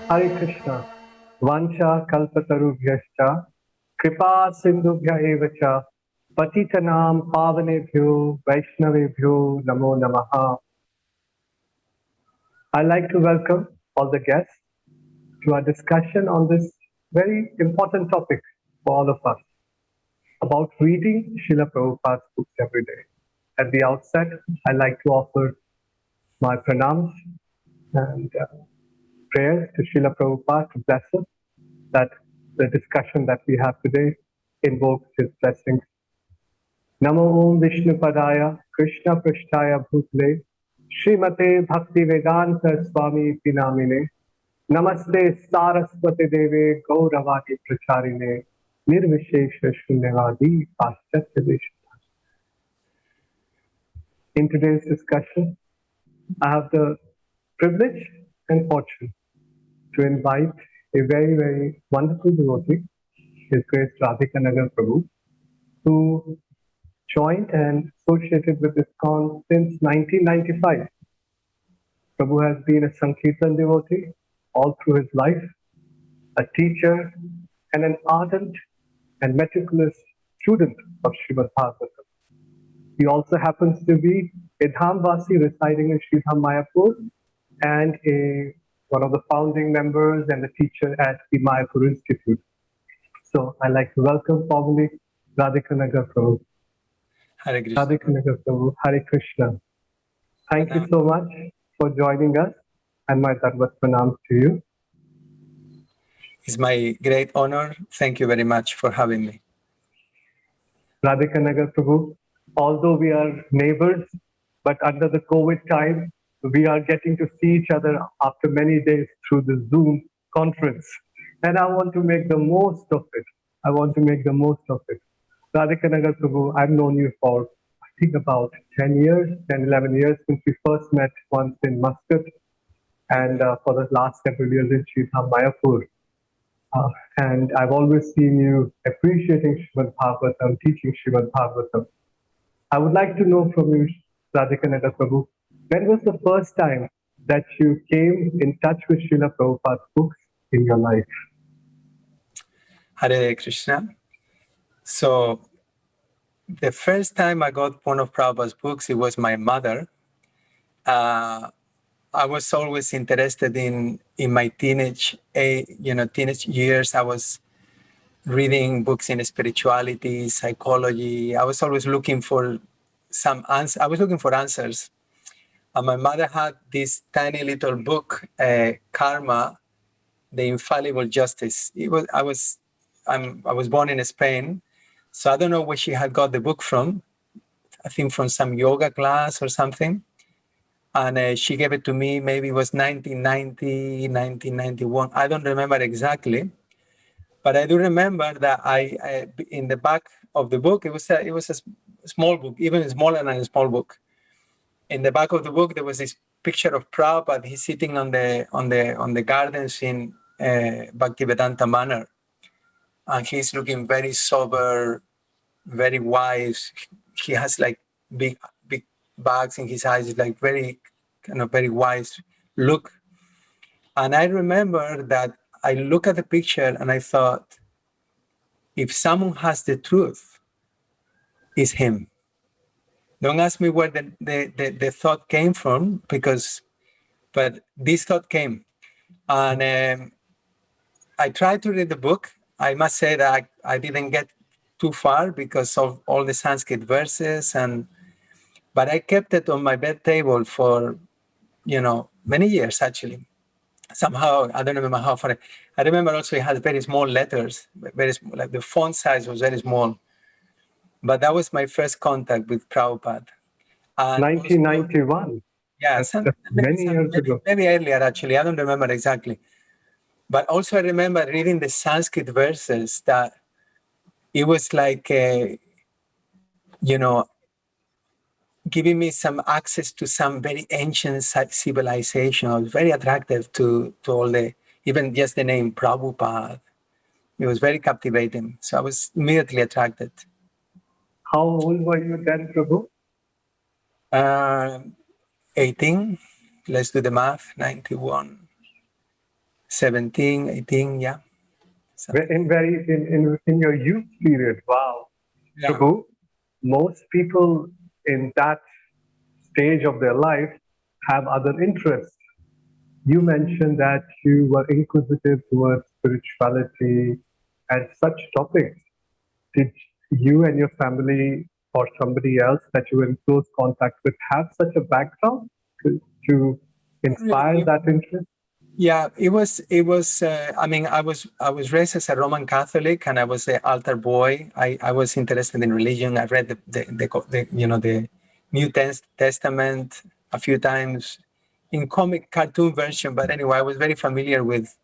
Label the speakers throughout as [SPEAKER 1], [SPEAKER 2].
[SPEAKER 1] Hare Krishna. Vancha kalpatarubhyascha kripa sindhubhya evacha patitanam pavanebhyo vaishnavebhyo namo namaha. I'd like to welcome all the guests to our discussion on this very important topic for all of us about reading Srila Prabhupada's books every day. At the outset, I'd like to offer my pranams and prayers to Srila Prabhupada to bless us, that the discussion that we have today invokes his blessings. Namo Om Vishnu Padaya Krishna Prishtaya Bhutle Srimate Bhakti Vedanta Swami Pinamine Namaste Saraswati Deve Gauravati Pracharine Nirvishesha Shunyavadi Paschatya Deshita. In today's discussion, I have the privilege and fortune to invite a very, very wonderful devotee, His Grace Radhika Nagar Prabhu, who joined and associated with ISKCON since 1995. Prabhu has been a Sankirtan devotee all through his life, a teacher, and an ardent and meticulous student of Srimad Bhagavatam. He also happens to be a Dhamvasi residing in Sridham Mayapur and one of the founding members and a teacher at the Mayapur Institute. So I'd like to welcome formally Radhika Nagar Prabhu.
[SPEAKER 2] Hare Krishna.
[SPEAKER 1] Radhika Nagar Prabhu, Hare Krishna. Thank you so much for joining us, and my Dharmat Pranam to you.
[SPEAKER 2] It's my great honor. Thank you very much for having me.
[SPEAKER 1] Radhika Nagar Prabhu, although we are neighbors, but under the COVID time, we are getting to see each other after many days through the Zoom conference. And I want to make the most of it. Radhika Nagar Prabhu, I've known you for, I think, about 10 years, 10, 11 years since we first met once in Muscat, and for the last several years in Sridham Mayapur. And I've always seen you appreciating Srimad Bhagavatam, teaching Srimad Bhagavatam. I would like to know from you, Radhika Nagar Prabhu, when was the first time that you came in touch with Srila Prabhupada's books in your life?
[SPEAKER 2] Hare Krishna. So the first time I got one of Prabhupada's books, it was my mother. I was always interested in my teenage years. I was reading books in spirituality, psychology. I was always looking for answers. And my mother had this tiny little book, Karma, The Infallible Justice. I was born in Spain, so I don't know where she had got the book from. I think from some yoga class or something. And she gave it to me, maybe it was 1990, 1991. I don't remember exactly. But I do remember that I in the back of the book, it was a small book, even smaller than a small book. In the back of the book, there was this picture of Prabhupada. He's sitting on the gardens in Bhaktivedanta Manor, and he's looking very sober, very wise. He has like big bags in his eyes. It's like very wise look. And I remember that I look at the picture and I thought, if someone has the truth, it's him. Don't ask me where the thought came from, but this thought came. And I tried to read the book. I must say that I didn't get too far because of all the Sanskrit verses, but I kept it on my bed table for, many years actually. Somehow, I don't remember how far. I remember also it had very small letters, very small, like the font size was very small. But that was my first contact with Prabhupada. And
[SPEAKER 1] 1991.
[SPEAKER 2] Yes,
[SPEAKER 1] many years ago.
[SPEAKER 2] Maybe earlier actually, I don't remember exactly. But also I remember reading the Sanskrit verses that it was like, giving me some access to some very ancient civilization. I was very attractive to all even just the name Prabhupada. It was very captivating. So I was immediately attracted.
[SPEAKER 1] How old were you then, Prabhu?
[SPEAKER 2] 18. Let's do the math. 91. 17, 18, yeah.
[SPEAKER 1] In your youth period, wow.
[SPEAKER 2] Yeah.
[SPEAKER 1] Prabhu, most people in that stage of their life have other interests. You mentioned that you were inquisitive towards spirituality and such topics. Did you and your family or somebody else that you were in close contact with have such a background to inspire that interest?
[SPEAKER 2] Yeah, it was. I mean, I was raised as a Roman Catholic, and I was the altar boy. I was interested in religion. I read the New Testament a few times in cartoon version. But anyway, I was very familiar with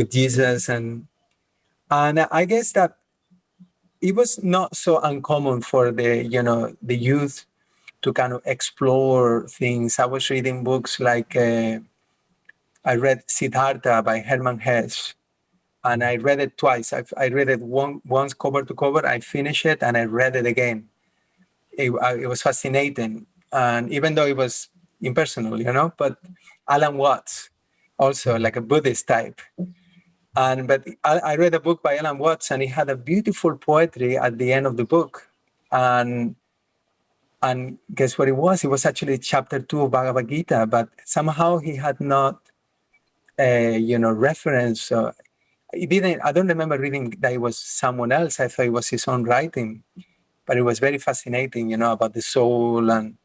[SPEAKER 2] Jesus, and I guess that it was not so uncommon for the youth to kind of explore things. I was reading books like. I read Siddhartha by Hermann Hesse, and I read it twice. I read it once cover to cover. I finished it, and I read it again. It was fascinating, and even though it was impersonal, but Alan Watts, also like a Buddhist type. But I read a book by Alan Watts, and he had a beautiful poetry at the end of the book, and guess what it was? It was actually chapter 2 of Bhagavad-Gita, but somehow he had not reference. I don't remember reading that it was someone else. I thought it was his own writing, but it was very fascinating, about the soul and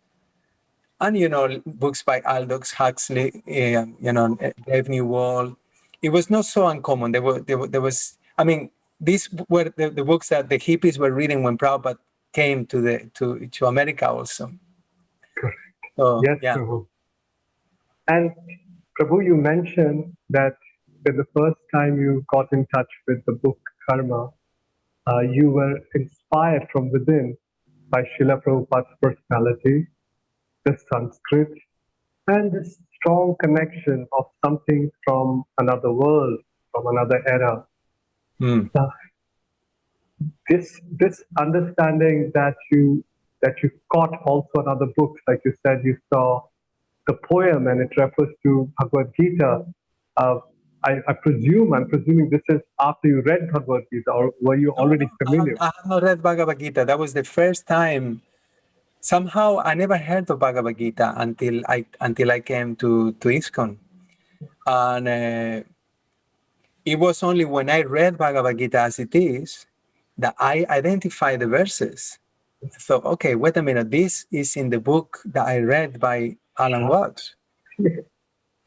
[SPEAKER 2] books by Aldous Huxley, Brave New World. It was not so uncommon. There was. I mean, these were the books that the hippies were reading when Prabhupada came to America also.
[SPEAKER 1] Correct.
[SPEAKER 2] So,
[SPEAKER 1] yes,
[SPEAKER 2] yeah.
[SPEAKER 1] Prabhu. And Prabhu, you mentioned that the first time you got in touch with the book Karma, you were inspired from within by Srila Prabhupada's personality, the Sanskrit, and this strong connection of something from another world, from another era. This understanding that you caught also in other books, like you said, you saw the poem and it refers to Bhagavad-Gita. I'm presuming this is after you read Bhagavad-Gita, or were you already familiar?
[SPEAKER 2] I have not read Bhagavad-Gita. That was the first time. Somehow I never heard of Bhagavad-Gita until I came to ISKCON. And it was only when I read Bhagavad-Gita as it is that I identified the verses. I thought, okay, wait a minute, this is in the book that I read by Alan Watts.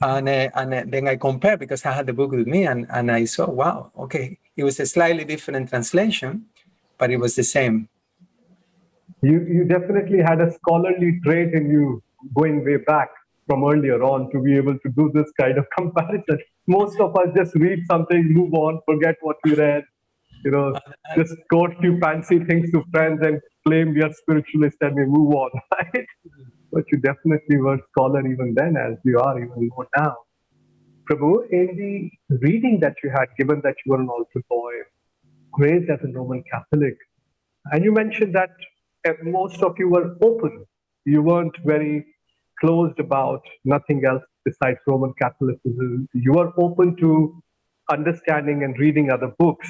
[SPEAKER 2] And then I compared, because I had the book with me, and I saw, wow, okay, it was a slightly different translation, but it was the same.
[SPEAKER 1] You definitely had a scholarly trait in you going way back from earlier on to be able to do this kind of comparison. Most of us just read something, move on, forget what we read, just quote few fancy things to friends and claim we are spiritualists and we move on, right? But you definitely were a scholar even then, as you are even more now. Prabhu, in the reading that you had, given that you were an altar boy, raised as a Roman Catholic, and you mentioned that most of you were open. You weren't very closed about nothing else besides Roman Catholicism. You were open to understanding and reading other books.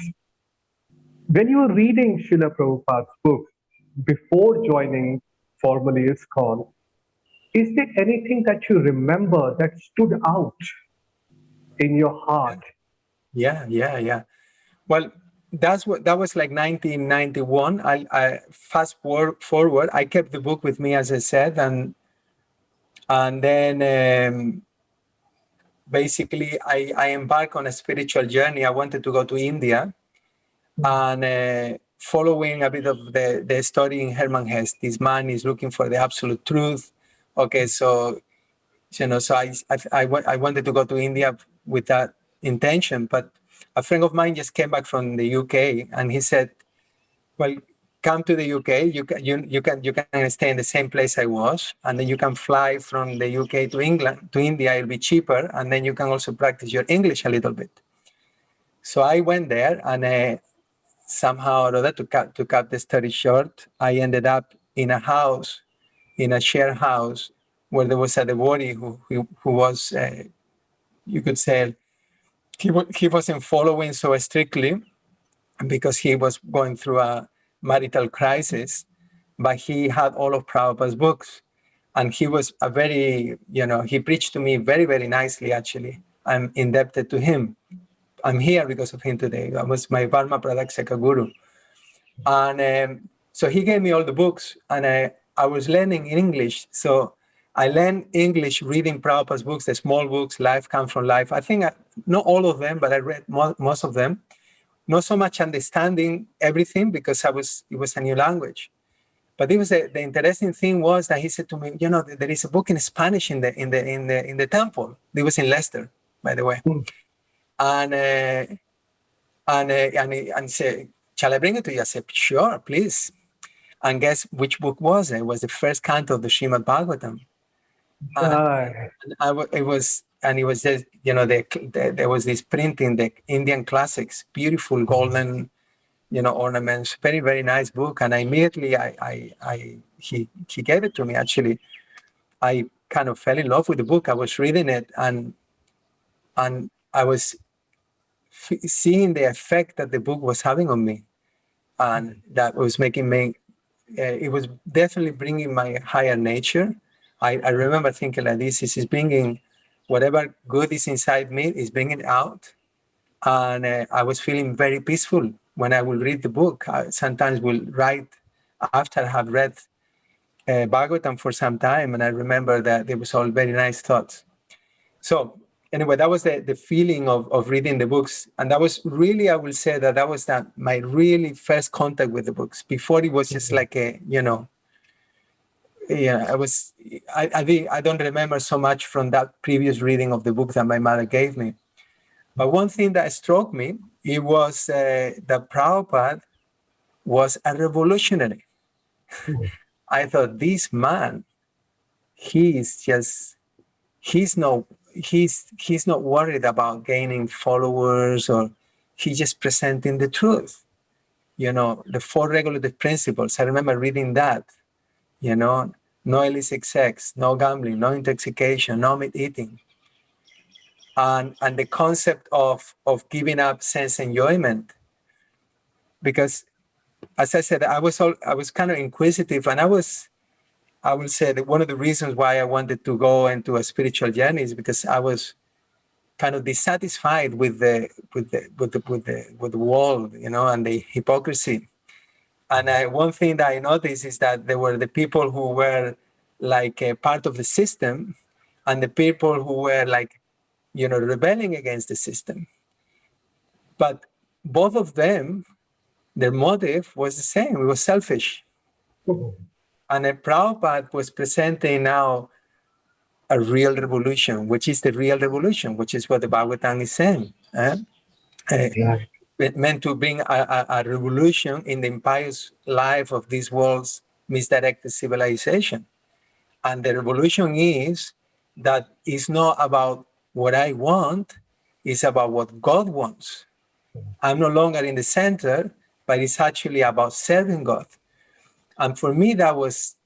[SPEAKER 1] When you were reading Srila Prabhupada's books before joining formally ISKCON, is there anything that you remember that stood out in your heart?
[SPEAKER 2] Yeah. Well, that was like 1991. I fast forward. I kept the book with me, as I said, and then basically I embarked on a spiritual journey. I wanted to go to India, and following a bit of the story in Hermann Hesse. This man is looking for the absolute truth. Okay, so I wanted to go to India with that intention, but a friend of mine just came back from the UK, and he said, well, come to the UK. You can stay in the same place I was, and then you can fly from the UK to England, to India. It'll be cheaper, and then you can also practice your English a little bit. So I went there, and somehow or other, to cut the story short, I ended up in a house, in a share house, where there was a devotee who was, you could say, he wasn't following so strictly because he was going through a marital crisis, but he had all of Prabhupada's books. And he was a very, he preached to me very, very nicely, actually. I'm indebted to him. I'm here because of him today. That was my Varma Pradakshaka guru. And so he gave me all the books, and I was learning in English. So I learned English reading Prabhupada's books, the small books, Life Comes from Life. I think, not all of them, but I read most of them. Not so much understanding everything because it was a new language. But it was the interesting thing was that he said to me, there is a book in Spanish in the temple. It was in Leicester, by the way. And he said, shall I bring it to you? I said, sure, please. And guess which book was it? It was the first canto of the Srimad Bhagavatam. It was just, there was this printing, the Indian classics, beautiful golden, ornaments, very, very nice book. And immediately he gave it to me. Actually, I kind of fell in love with the book. I was reading it and I was seeing the effect that the book was having on me. And that was making me, it was definitely bringing my higher nature. I remember thinking like this is bringing whatever good is inside me, is bringing it out. And I was feeling very peaceful when I will read the book. I sometimes will write after I have read Bhagavatam for some time, and I remember that there was all very nice thoughts. So anyway, that was the feeling of reading the books. And that was really, I will say that was my really first contact with the books. Before it was just like I don't remember so much from that previous reading of the book that my mother gave me. But one thing that struck me, it was that Prabhupada was a revolutionary. I thought, this man, he's not worried about gaining followers, or he's just presenting the truth. The 4 regulative principles. I remember reading that, no illicit sex, no gambling, no intoxication, no meat eating. And the concept of giving up sense enjoyment, because as I said, I was kind of inquisitive, and I will say that one of the reasons why I wanted to go into a spiritual journey is because I was kind of dissatisfied with the world, and the hypocrisy. And one thing that I noticed is that there were the people who were like a part of the system, and the people who were like, rebelling against the system. But both of them, their motive was the same. It was selfish. And Prabhupada was presenting now a real revolution, which is the real revolution, which is what the Bhagavatam is saying. It meant to bring a revolution in the impious life of this world's misdirected civilization. And the revolution is that it's not about what I want, it's about what God wants. I'm no longer in the center, but it's actually about serving God. And for me, that was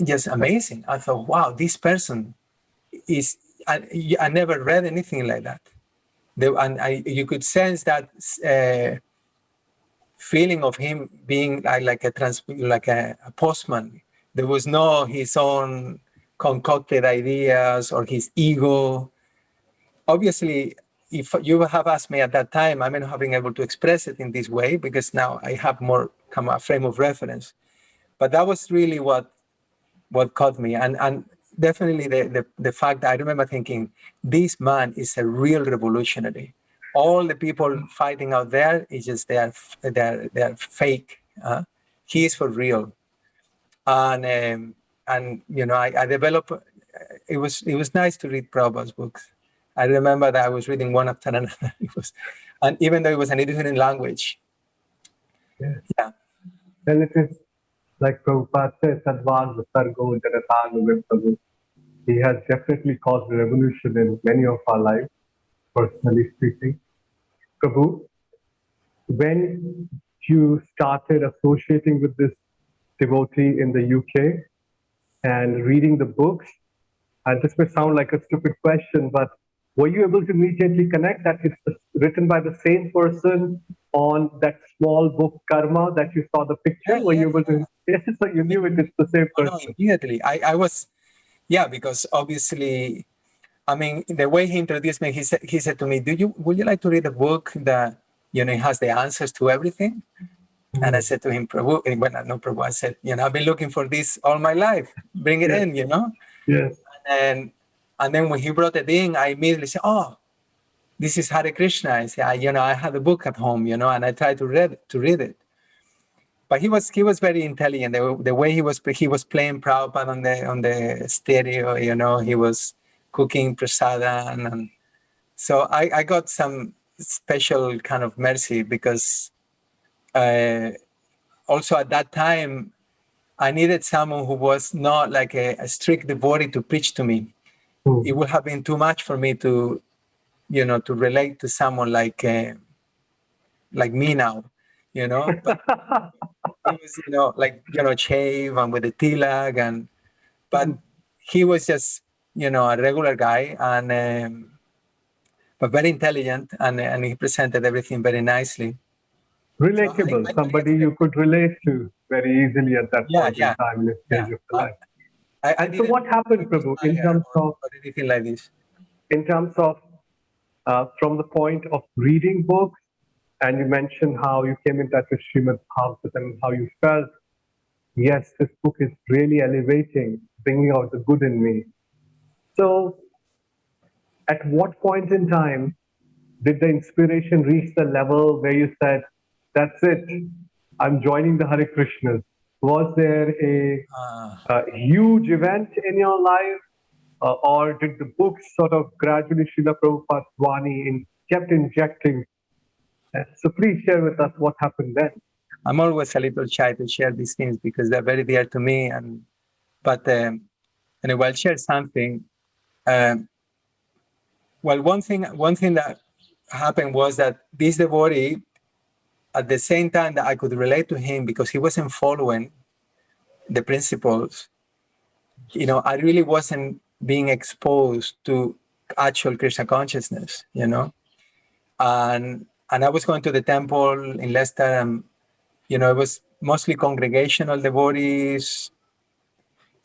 [SPEAKER 2] just amazing. I thought, wow, this person is, I never read anything like that. You could sense that feeling of him being like a postman. There was no his own concocted ideas or his ego. Obviously, if you have asked me at that time, I may not have been able to express it in this way because now I have more kind of a frame of reference. But that was really what caught me. And definitely the fact that I remember thinking, this man is a real revolutionary. All the people fighting out there is just they're fake. He is for real. And I developed. It was nice to read Prabhupada's books. I remember that I was reading one after another. And even though it was in a different language. Yeah.
[SPEAKER 1] Well, it is like Prabhupada says, Sadvan Vasargo Janatanu Prabhu. He has definitely caused a revolution in many of our lives, personally speaking. Prabhu, when you started associating with this devotee in the UK and reading the books, and this may sound like a stupid question, but were you able to immediately connect that it's written by the same person on that small book Karma that you saw the picture?
[SPEAKER 2] Yeah,
[SPEAKER 1] Were
[SPEAKER 2] yeah,
[SPEAKER 1] you able to? Yes, so you knew it is the same
[SPEAKER 2] no,
[SPEAKER 1] person.
[SPEAKER 2] immediately. I was, yeah, because obviously, I mean, the way he introduced me, he said to me, would you like to read a book that, it has the answers to everything? And I said to him, Prabhu, well, no, Prabhu, I said, I've been looking for this all my life. Bring it
[SPEAKER 1] Yes.
[SPEAKER 2] in,
[SPEAKER 1] Yes.
[SPEAKER 2] And then when he brought it in, I immediately said, oh, this is Hare Krishna. I said, I had a book at home, and I tried to read it. But he was very intelligent. The way he was playing Prabhupada on the stereo, he was cooking prasadam, and so I got some special kind of mercy because also at that time I needed someone who was not like a strict devotee to preach to me. It would have been too much for me to to relate to someone like me now, But he was, shave and with the tilag, but he was just, a regular guy but very intelligent, and he presented everything very nicely. So
[SPEAKER 1] Relatable,
[SPEAKER 2] I
[SPEAKER 1] somebody you could relate to very easily at that point in time in the stage of the life.
[SPEAKER 2] I
[SPEAKER 1] And so
[SPEAKER 2] didn't
[SPEAKER 1] what happened, Prabhu, in
[SPEAKER 2] inspire
[SPEAKER 1] terms of
[SPEAKER 2] or anything like this.
[SPEAKER 1] from the point of reading books, and you mentioned how you came in touch with Srimad Bhagavatam and how you felt, yes, this book is really elevating, bringing out the good in me. So at what point in time did the inspiration reach the level where you said, that's it, I'm joining the Hare Krishnas? Was there a huge event in your life? Or did the books sort of gradually, Srila Prabhupada's Vani kept injecting? So please share with us what happened then.
[SPEAKER 2] I'm always a little shy to share these things because they're very dear to me. But anyway, I'll share something. Well, one thing that happened was that this devotee, at the same time that I could relate to him because he wasn't following the principles, I really wasn't being exposed to actual Krishna consciousness, and I was going to the temple in Leicester, and it was mostly congregational devotees.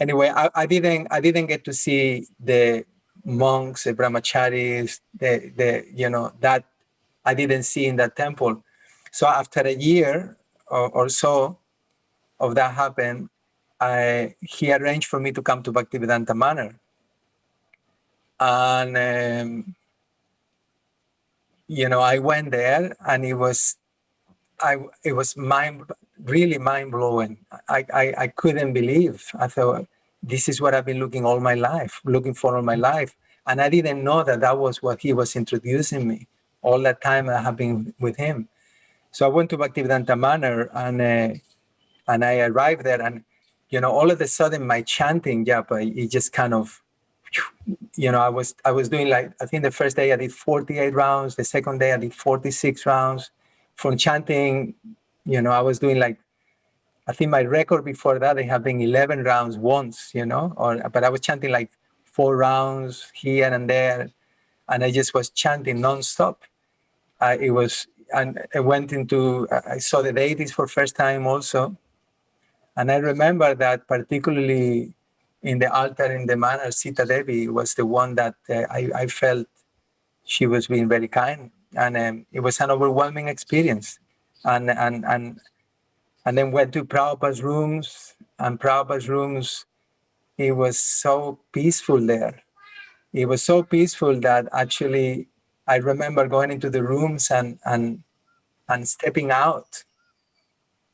[SPEAKER 2] Anyway, I didn't get to see the monks, the brahmacharis, that I didn't see in that temple. So after a year or so of that happened, he arranged for me to come to Bhaktivedanta Manor. And, I went there, and it was really mind blowing. I couldn't believe. I thought, this is what I've been looking for all my life. And I didn't know that was what he was introducing me all that time I have been with him. So I went to Bhaktivedanta Manor, and I arrived there, and all of a sudden my chanting, but it just kind of, I was doing, like, I think the first day I did 48 rounds, the second day I did 46 rounds. From chanting, I was doing, like, I think my record before that, they have been 11 rounds once, but I was chanting like 4 rounds here and there, and I just was chanting nonstop. And I went into, I saw the deities for first time also. And I remember that particularly in the altar in the manor, Sita Devi was the one that I felt she was being very kind. And it was an overwhelming experience. And then went to Prabhupada's rooms, and Prabhupada's rooms, it was so peaceful there. It was so peaceful that actually I remember going into the rooms and stepping out,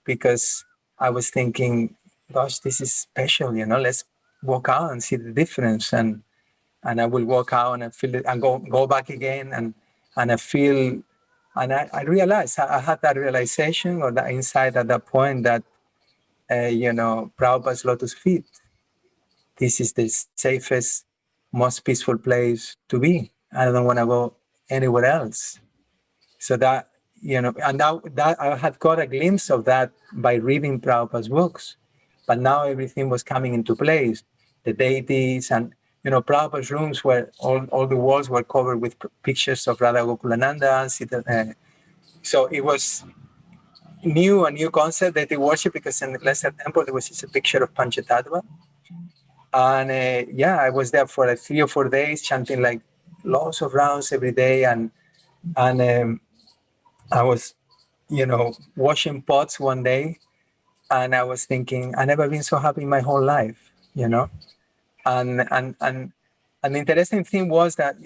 [SPEAKER 2] because I was thinking, gosh, this is special, let's walk out and see the difference. And I will walk out and I feel it, and go back again, and I feel, and I realized, I had that realization or that insight at that point that, Prabhupada's lotus feet, this is the safest, most peaceful place to be. I don't want to go anywhere else. So that, and that I had got a glimpse of that by reading Prabhupada's books. But now everything was coming into place. The deities, and Prabhupada's rooms where all the walls were covered with pictures of Radha Gokulananda. So it was a new concept that they worship, because in the Lesser Temple there was just a picture of Panchatattva. And I was there for like 3 or 4 days, chanting like lots of rounds every day, and I was, washing pots one day, and I was thinking, I never been so happy in my whole life, And the interesting thing was that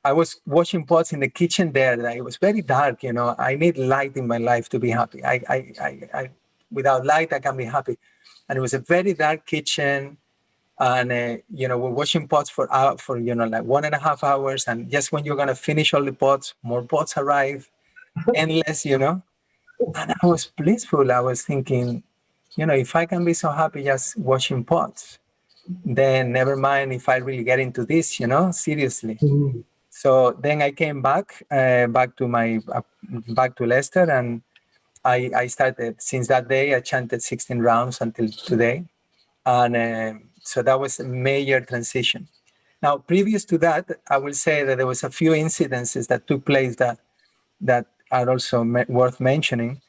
[SPEAKER 2] I was washing pots in the kitchen there. That it was very dark. I need light in my life to be happy. I without light I can't be happy. And it was a very dark kitchen, and we're washing pots for like 1.5 hours, and just when you're gonna finish all the pots, more pots arrive, endless. And I was blissful. I was thinking, if I can be so happy just washing pots, then never mind if I really get into this, seriously.
[SPEAKER 1] Mm.
[SPEAKER 2] So then I came back to Leicester, and I started. Since that day, I chanted 16 rounds until today, and so that was a major transition. Now, previous to that, I will say that there was a few incidences that took place that are also worth mentioning.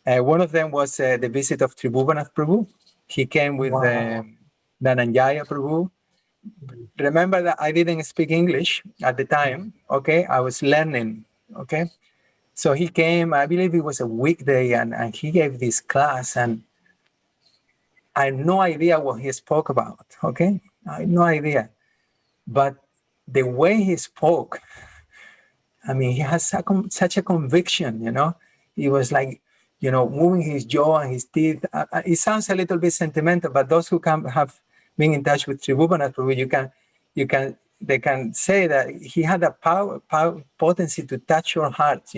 [SPEAKER 2] One of them was the visit of Tribhuvan Prabhu. He came with Dhananjaya Prabhu. Remember that I didn't speak English at the time, okay? I was learning, okay? So he came, I believe it was a weekday, and he gave this class, and I had no idea what he spoke about, okay? I had no idea. But the way he spoke, I mean, he has such a conviction, He was like, moving his jaw and his teeth. It sounds a little bit sentimental, but those who have been in touch with Tribhuvan Prabhu, they can say that he had a power potency to touch your heart,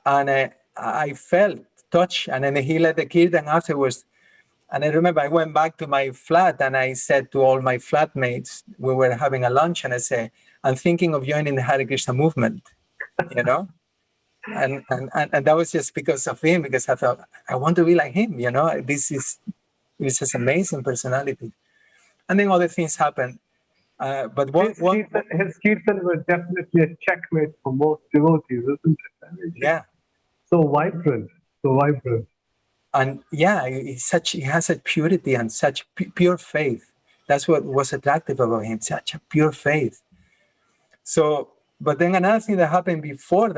[SPEAKER 2] And I felt touched, and then he led the kirtan afterwards. And I remember I went back to my flat, and I said to all my flatmates, we were having a lunch, and I said, I'm thinking of joining the Hare Krishna movement, And that was just because of him, because I thought, I want to be like him, This is just amazing personality. And then other things happened. But
[SPEAKER 1] his kirtan was definitely a checkmate for most devotees, isn't it? I mean,
[SPEAKER 2] yeah.
[SPEAKER 1] So vibrant.
[SPEAKER 2] And he has such purity and such pure faith. That's what was attractive about him, such a pure faith. So, but then another thing that happened before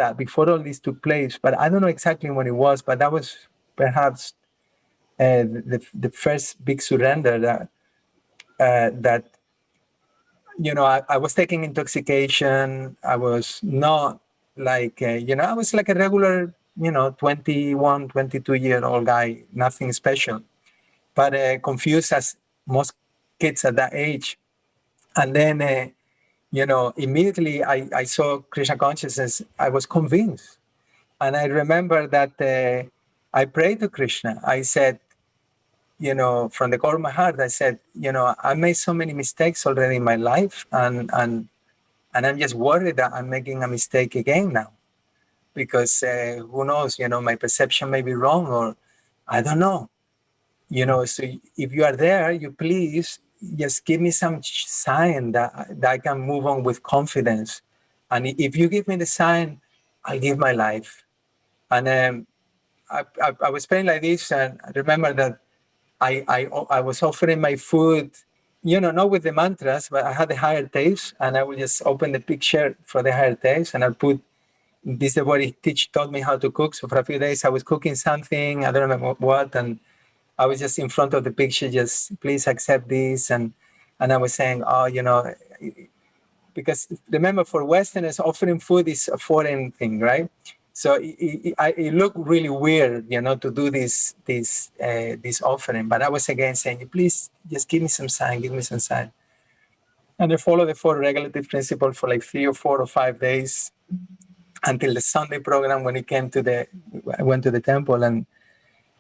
[SPEAKER 2] all this took place, but I don't know exactly when it was, but that was perhaps the first big surrender that I was taking intoxication. I was not like, I was like a regular, 21, 22-year-old guy, nothing special, but confused as most kids at that age. And then, immediately I saw Krishna consciousness. I was convinced. And I remember that I prayed to Krishna. I said, from the core of my heart, I said, I made so many mistakes already in my life, and I'm just worried that I'm making a mistake again now, because who knows, my perception may be wrong, or I don't know, So if you are there, you please just give me some sign that I can move on with confidence. And if you give me the sign, I'll give my life. And I was praying like this, and I remember that I was offering my food, not with the mantras, but I had the higher tapes, and I would just open the picture for the higher tapes, and I put this is what he taught me how to cook. So for a few days, I was cooking something, I don't remember what, and I was just in front of the picture, just please accept this, and I was saying, because remember, for Westerners, offering food is a foreign thing, right? So it looked really weird, to do this offering. But I was again saying, please just give me some sign. And I followed the 4 regulative principle for like 3 or 4 or 5 days until the Sunday program, when I went to the temple. And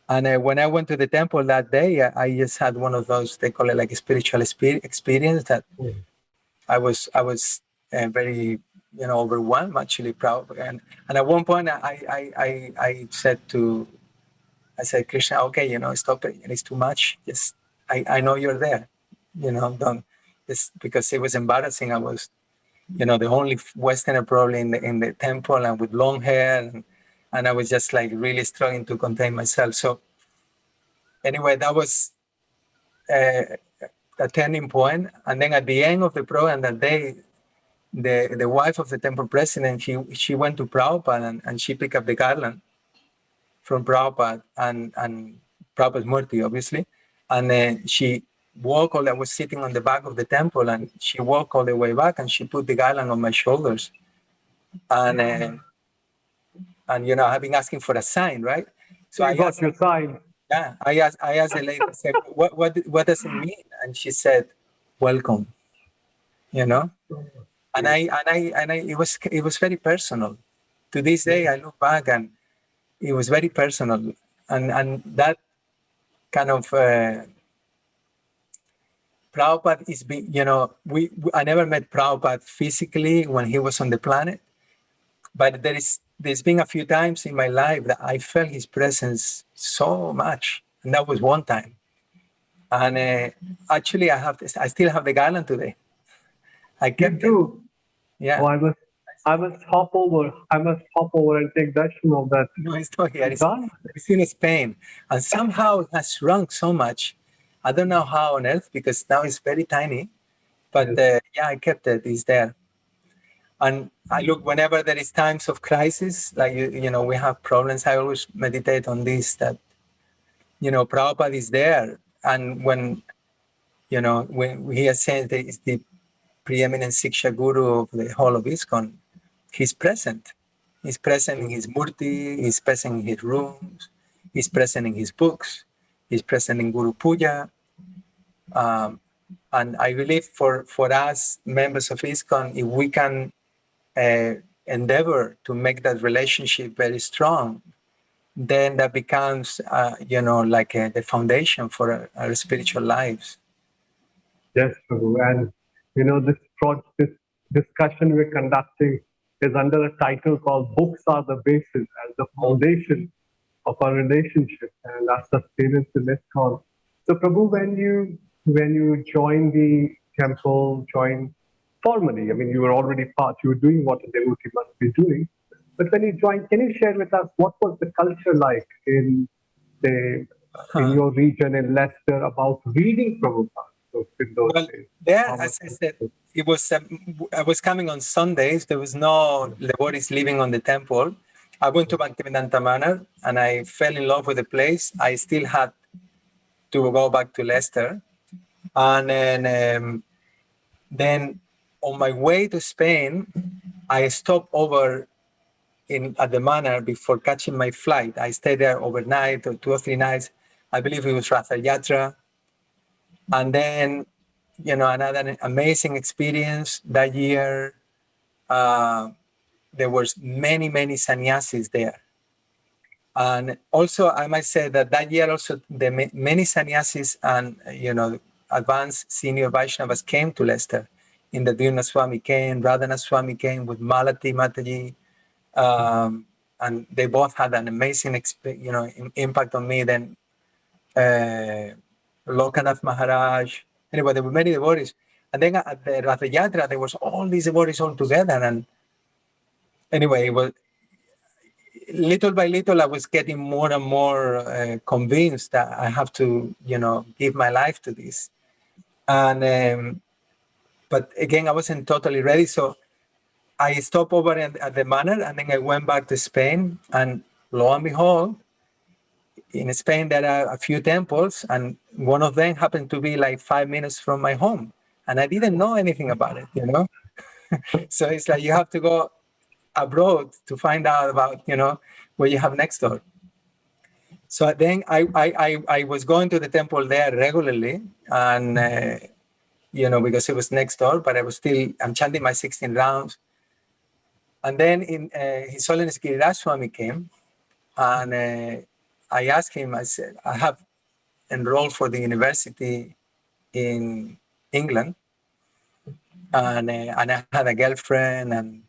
[SPEAKER 2] when I went to the temple that day, I just had one of those, they call it like a spiritual experience, that I was very, overwhelmed, actually proud. And at one point I said, Krishna, okay, stop it. It's too much. Just, I know you're there, don't. this because it was embarrassing. I was, the only Westerner probably in the temple and with long hair, and I was just like really struggling to contain myself. So anyway, that was a turning point. And then at the end of the program that day, the wife of the temple president, she went to Prabhupada and she picked up the garland from Prabhupada and Prabhupada's Murti, obviously. And then she walked I was sitting on the back of the temple, and she walked all the way back and she put the garland on my shoulders. And I've been asking for a sign, right? So
[SPEAKER 1] you got your sign.
[SPEAKER 2] Yeah, I asked the lady, I said, what does it mean? And she said, welcome, And it was very personal. To this day, I look back and it was very personal. And that kind of Prabhupada is being, I never met Prabhupada physically when he was on the planet, but there's been a few times in my life that I felt his presence so much, and that was one time. And actually, I still have the garland today. I kept
[SPEAKER 1] it.
[SPEAKER 2] Yeah.
[SPEAKER 1] Oh, I must hop over and take darshan of that.
[SPEAKER 2] No, it's not here. It's in Spain, and somehow it has shrunk so much. I don't know how on earth, because now it's very tiny. But I kept it. It's there. And I look, whenever there is times of crisis, like we have problems, I always meditate on this, that Prabhupada is there, and when he has said that he's the preeminent Siksha Guru of the whole of ISKCON, he's present. He's present in his murti, he's present in his rooms, he's present in his books, he's present in Guru Puja. And I believe for us, members of ISKCON, if we can endeavor to make that relationship very strong, then that becomes, like the foundation for our spiritual lives.
[SPEAKER 1] Yes, Prabhu. And, this discussion we're conducting is under a title called Books Are the Basis, as the foundation of our relationship and our sustenance in ISKCON. So, Prabhu, when you joined the temple, joined formally, I mean, you were already part, you were doing what a devotee must be doing. But when you joined, can you share with us what was the culture like in your region in Leicester about reading Prabhupada? In those days?
[SPEAKER 2] There, as I said, it was. I was coming on Sundays. There was no devotees living on the temple. I went to Bhaktivedanta Manor and I fell in love with the place. I still had to go back to Leicester, and then on my way to Spain, I stopped over at the manor before catching my flight. I stayed there overnight, or 2 or 3 nights. I believe it was Ratha Yatra. And then, another amazing experience that year. There was many, many sannyasis there. And also, I might say that year also, many sannyasis and, advanced senior Vaishnavas came to Leicester. Indradyumna Swami came, Radhana Swami came with Malati Mataji. And they both had an amazing, impact on me. Then Lokanath Maharaj. Anyway, there were many devotees. And then at the Ratha Yatra, there was all these devotees all together. And anyway, it was little by little, I was getting more and more convinced that I have to, give my life to this. And but again, I wasn't totally ready. So I stopped over at the manor, and then I went back to Spain. And lo and behold, in Spain, there are a few temples, and one of them happened to be like 5 minutes from my home. And I didn't know anything about it, So it's like you have to go abroad to find out about, what you have next door. So then I was going to the temple there regularly, and, because it was next door, but I'm chanting my 16 rounds. And then His Holiness Giriraj Swami came, and I asked him, I said, I have enrolled for the university in England, and I had a girlfriend, and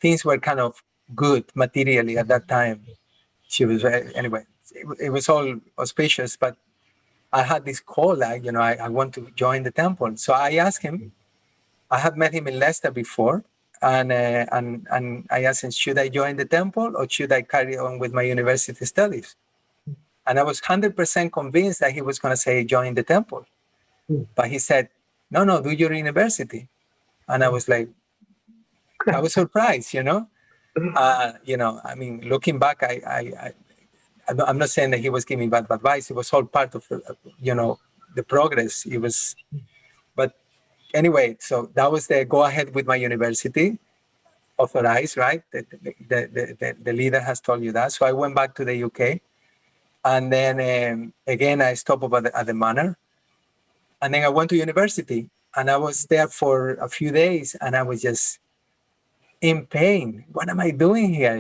[SPEAKER 2] things were kind of good materially at that time. She was anyway. It was all auspicious, but I had this call, like, I want to join the temple. So I asked him, I had met him in Leicester before, and I asked him, should I join the temple or should I carry on with my university studies? And I was 100% convinced that he was going to say, join the temple. But he said, no, do your university. And I was like, I was surprised, I mean, looking back, I'm not saying that he was giving bad advice. It was all part of, the progress. It was, but anyway, so that was the go ahead with my university, authorized, right? The leader has told you that. So I went back to the UK, and then again I stopped over at the manor, and then I went to university, and I was there for a few days, and I was just in pain. What am I doing here?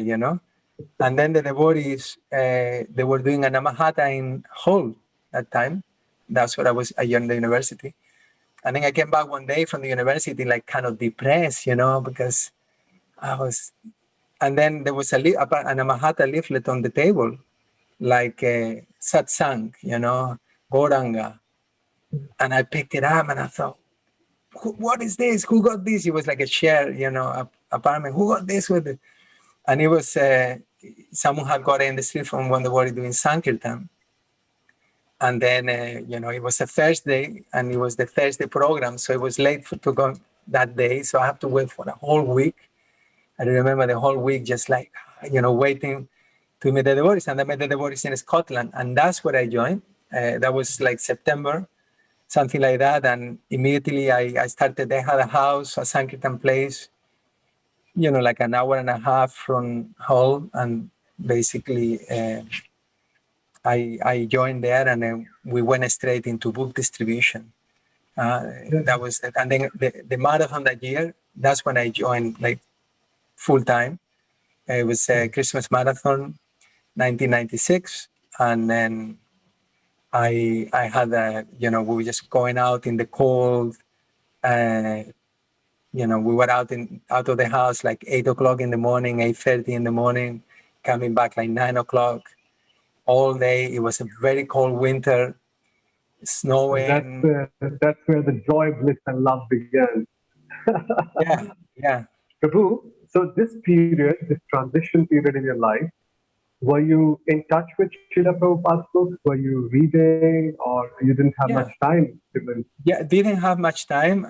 [SPEAKER 2] And then the devotees, they were doing a Namahata in Hull that time. That's what I joined the university. And then I came back one day from the university, like kind of depressed, because I was, and then there was a Namahata leaflet on the table, like satsang, Goranga. And I picked it up and I thought, what is this? Who got this? It was like a share, apartment. Who got this with it? And it was, someone had got it in the street from when they were doing Sankirtan. And then, it was a Thursday, and it was the Thursday program, so it was late to go that day. So I have to wait for a whole week. I remember the whole week just like, waiting to meet the devotees. And I met the devotees in Scotland, and that's where I joined. That was like September, something like that. And immediately I started, they had a house, a Sankirtan place, like an hour and a half from Hull. And basically, I joined there, and then we went straight into book distribution. That was it. And then the marathon that year, that's when I joined like full time. It was a Christmas marathon, 1996, and then I had we were just going out in the cold. We were out of the house like 8 o'clock in the morning, 8:30 in the morning, coming back like 9 o'clock. All day. It was a very cold winter, snowing.
[SPEAKER 1] That's where the joy, bliss, and love began.
[SPEAKER 2] Yeah.
[SPEAKER 1] Prabhu, so this period, this transition period in your life, were you in touch with Srila Prabhupada's books? Were you reading, or you didn't have much time?
[SPEAKER 2] Yeah, didn't have much time.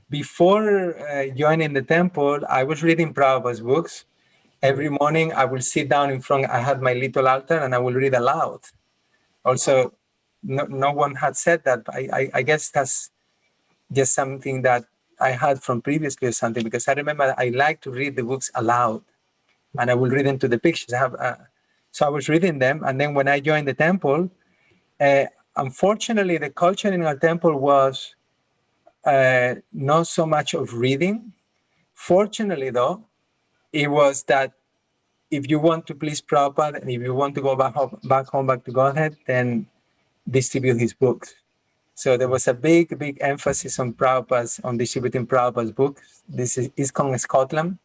[SPEAKER 2] Before joining the temple, I was reading Prabhupada's books. Every morning, I will sit down in front. I had my little altar, and I will read aloud. Also, no one had said that. But I guess that's just something that I had from previously or something, because I remember I like to read the books aloud, and I will read them to the pictures. So I was reading them, and then when I joined the temple, unfortunately, the culture in our temple was not so much of reading. Fortunately, though, it was that if you want to please Prabhupada and if you want to go back home, back to Godhead, then distribute his books. So there was a big emphasis on distributing Prabhupada's books. This is ISKCON Scotland.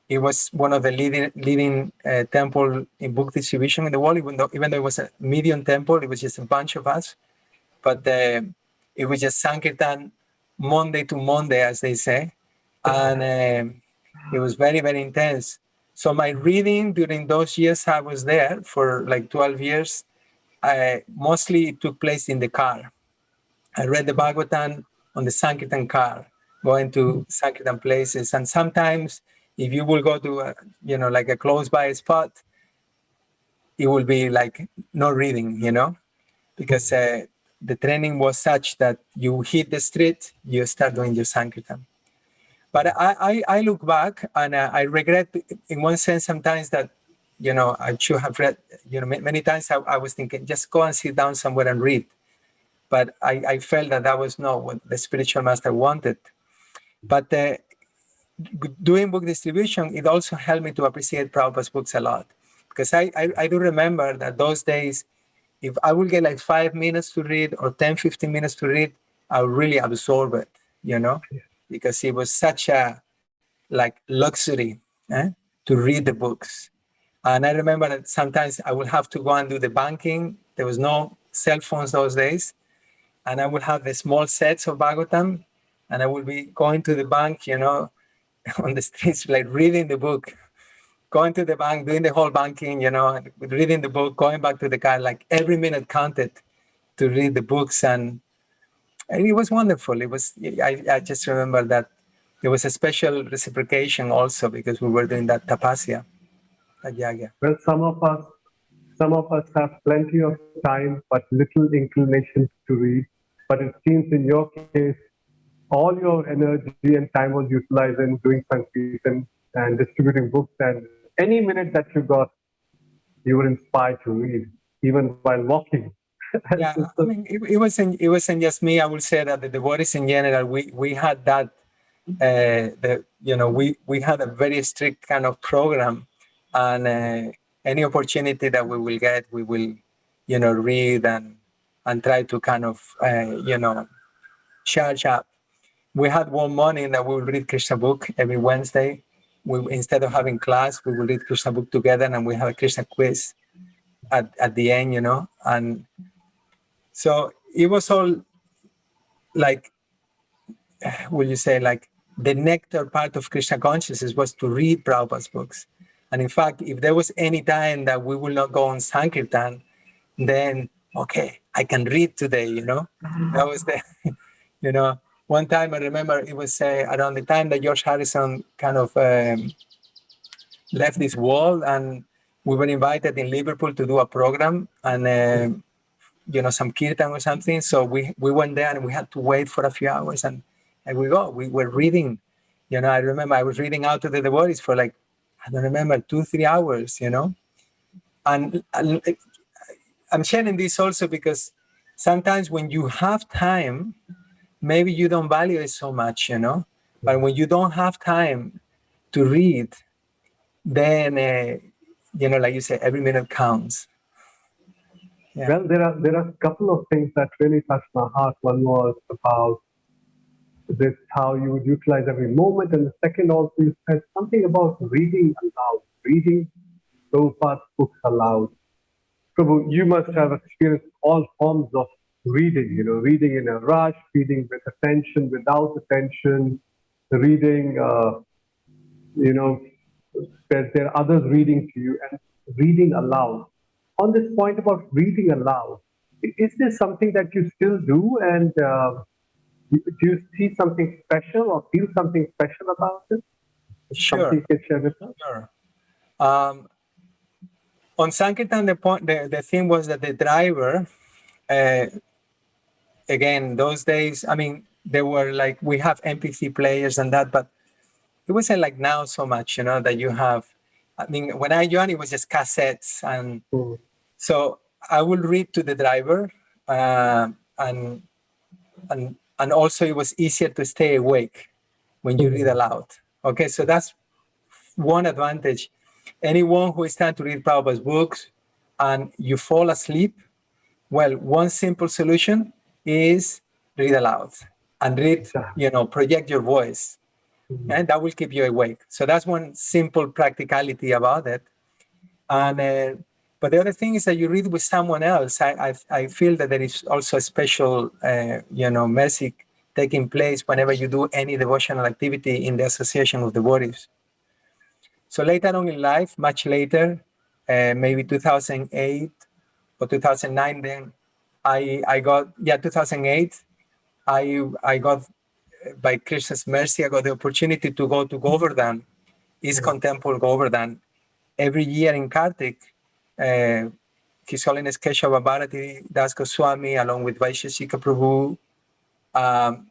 [SPEAKER 2] It was one of the leading temple in book distribution in the world, even though it was a medium temple. It was just a bunch of us. But it was just Sankirtan Monday to Monday, as they say. And it was very, very intense. So my reading during those years I was there for like 12 years, mostly it took place in the car. I read the Bhagavatam on the Sankirtan car, going to Sankirtan places. And sometimes if you will go to, like a close by spot, it will be like no reading, because the training was such that you hit the street, you start doing your Sankirtan. But I look back and I regret in one sense sometimes that, I should have read, many times I was thinking, just go and sit down somewhere and read. But I felt that was not what the spiritual master wanted. But doing book distribution, it also helped me to appreciate Prabhupada's books a lot. Because I do remember that those days, if I would get like 5 minutes to read or 10, 15 minutes to read, I would really absorb it, because it was such a like luxury to read the books. And I remember that sometimes I would have to go and do the banking. There was no cell phones those days, and I would have the small sets of Bhagavatam, and I would be going to the bank, on the streets, like reading the book, going to the bank, doing the whole banking, reading the book, going back to the car, like every minute counted to read the books. And it was wonderful. I just remember that there was a special reciprocation also because we were doing that tapasya, that yagya.
[SPEAKER 1] Well, some of us have plenty of time, but little inclination to read. But it seems in your case, all your energy and time was utilized in doing Sankirtan and distributing books. And any minute that you got, you were inspired to read, even while walking.
[SPEAKER 2] Yeah, I mean, it wasn't just me. I would say that the devotees in general, we had that, we had a very strict kind of program, and any opportunity that we will get, we will, read and try to kind of, charge up. We had one morning that we would read Krishna book every Wednesday. Instead of having class, we would read Krishna book together, and we have a Krishna quiz at the end, and so it was all like, will you say, like the nectar part of Krishna consciousness was to read Prabhupada's books. And in fact, if there was any time that we will not go on Sankirtan, then, okay, I can read today, That was the, one time I remember it was around the time that George Harrison kind of left this world, and we were invited in Liverpool to do a program, and some kirtan or something. So we went there, and we had to wait for a few hours, and we were reading. I remember I was reading out to the devotees for like, I don't remember, 2-3 hours. And I'm sharing this also because sometimes when you have time, maybe you don't value it so much, But when you don't have time to read, then like you say, every minute counts. Yeah.
[SPEAKER 1] Well, there are a couple of things that really touched my heart. One was about this, how you would utilize every moment, and the second also you said something about reading aloud, reading Prabhupada's books aloud. Prabhu, you must have experienced all forms of reading, reading in a rush, reading with attention, without attention, reading, there are others reading to you, and reading aloud. On this point about reading aloud, is this something that you still do? And do you see something special or feel something special about it?
[SPEAKER 2] Sure.
[SPEAKER 1] Something you can share with us?
[SPEAKER 2] Sure. On Sankirtan, the thing was that the driver, again, those days, I mean, they were like, we have MP3 players and that, but it wasn't like now so much, that you have, I mean, when I joined, it was just cassettes. And so I would read to the driver, and also it was easier to stay awake when you read aloud. Okay, so that's one advantage. Anyone who is trying to read Prabhupada's books and you fall asleep, well, one simple solution is read aloud and read, project your voice, and that will keep you awake. So that's one simple practicality about it. And but the other thing is that you read with someone else. I feel that there is also a special, mercy taking place whenever you do any devotional activity in the association of devotees. So later on in life, much later, maybe 2008 or 2009, then I got, 2008, I got, by Krishna's mercy, I got the opportunity to go to Govardhan, ISKCON Temple Govardhan, every year in Kartik. His Holiness Keshava Bharati Das Goswami, along with Vaisheshika Prabhu,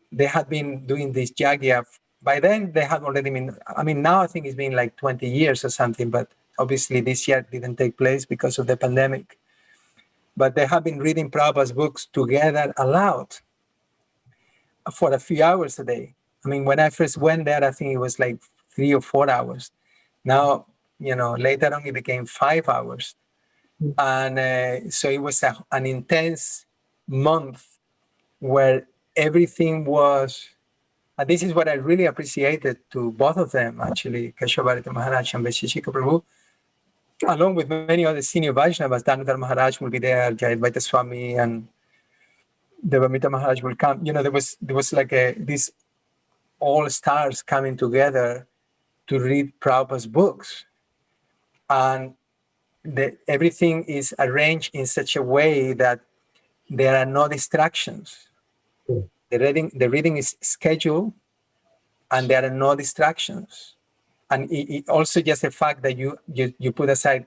[SPEAKER 2] they had been doing this yagya. By then, they had already been, I mean, now I think it's been like 20 years or something, but obviously this year didn't take place because of the pandemic. But they have been reading Prabhupada's books together aloud for a few hours a day. I mean, when I first went there, I think it was like 3 or 4 hours. Now, later on it became 5 hours. And so it was an intense month where everything was, and this is what I really appreciated to both of them, actually, Keshavarita Maharaj and Vaisheshika Prabhu. along with many other senior Vaishnavas. Damodar Maharaj will be there, Jayadvaita Swami, and Devamita Maharaj will come. There was like these all stars coming together to read Prabhupada's books, and everything is arranged in such a way that there are no distractions. The reading is scheduled, and there are no distractions. And it also just the fact that you put aside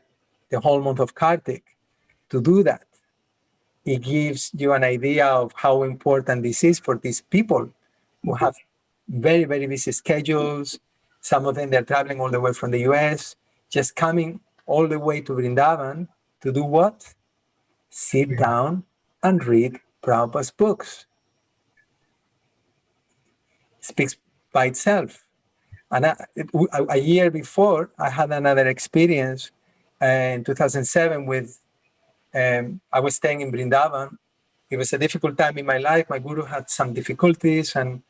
[SPEAKER 2] the whole month of Kartik to do that, it gives you an idea of how important this is for these people who have very, very busy schedules. Some of them, they're traveling all the way from the US, just coming all the way to Vrindavan to do what? Sit down and read Prabhupada's books. It speaks by itself. And a year before, I had another experience in 2007 with, I was staying in Vrindavan. It was a difficult time in my life. My guru had some difficulties, and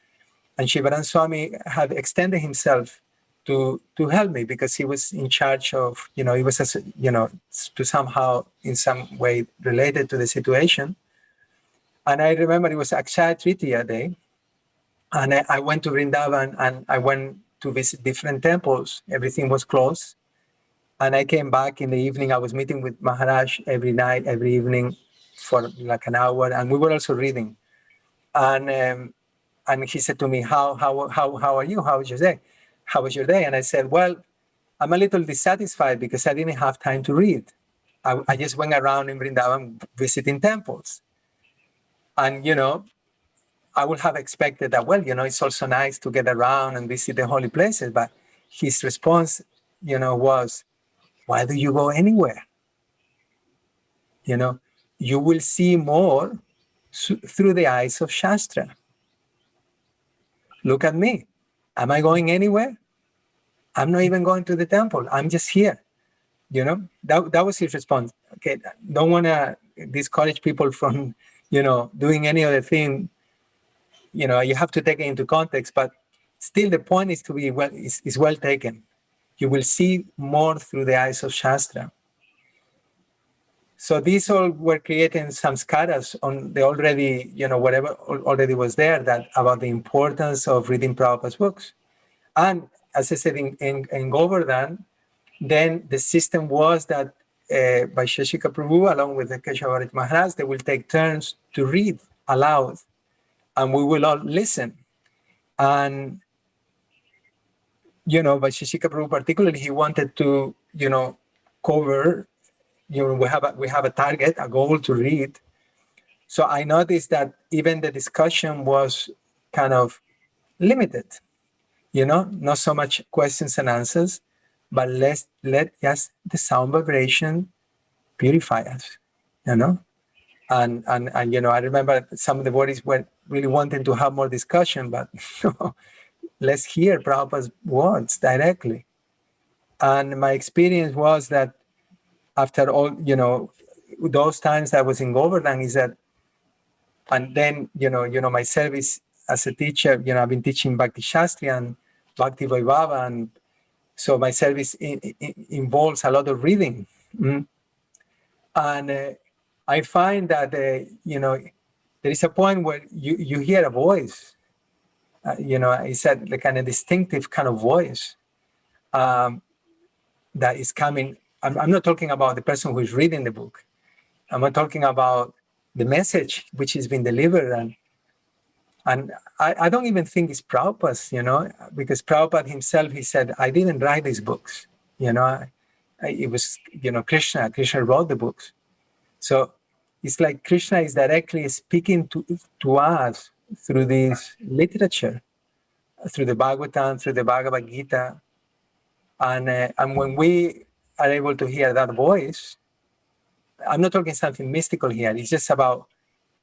[SPEAKER 2] Shivaran Swami had extended himself to help me because he was in charge of, he was, to somehow, in some way, related to the situation. And I remember it was Akshaya Tritiya day, and I went to Vrindavan, and I went to visit different temples. Everything was closed. And I came back in the evening. I was meeting with Maharaj every night, every evening for like an hour. And we were also reading. And he said to me, how are you? How was your day? How was your day? And I said, well, I'm a little dissatisfied because I didn't have time to read. I just went around in Vrindavan visiting temples. And, I would have expected that, well, it's also nice to get around and visit the holy places. But his response, was, why do you go anywhere? You will see more through the eyes of Shastra. Look at me. Am I going anywhere? I'm not even going to the temple. I'm just here. That was his response. Okay, don't want to discourage people from, doing any other thing. You have to take it into context, but still the point is to be is well taken. You will see more through the eyes of Shastra. So these all were creating samskaras on the already, whatever already was there, that about the importance of reading Prabhupada's books. And as I said in Govardhan, then the system was that by Shashika Prabhu, along with the Keshavaraj Maharaj, they will take turns to read aloud, and we will all listen. And, by Shashika Prabhu particularly, he wanted to, cover, we have a target, a goal to read. So I noticed that even the discussion was kind of limited, not so much questions and answers, but let just the sound vibration purify us, And I remember some of the bodies were really wanting to have more discussion, but let's hear Prabhupada's words directly. And my experience was that after all, those times I was in Govardhan, is that, and then, my service as a teacher, I've been teaching Bhakti Shastri and Bhakti Vaibhava, and so my service involves a lot of reading. And I find that, there is a point where you hear a voice, it's a like kind of distinctive kind of voice that is coming. I'm not talking about the person who is reading the book. I'm not talking about the message which is being delivered. And I don't even think it's Prabhupada's, because Prabhupada himself, he said, I didn't write these books. It was, Krishna wrote the books. So it's like Krishna is directly speaking to us through this literature, through the Bhagavatam, through the Bhagavad-Gita. And when we are able to hear that voice, I'm not talking something mystical here. It's just about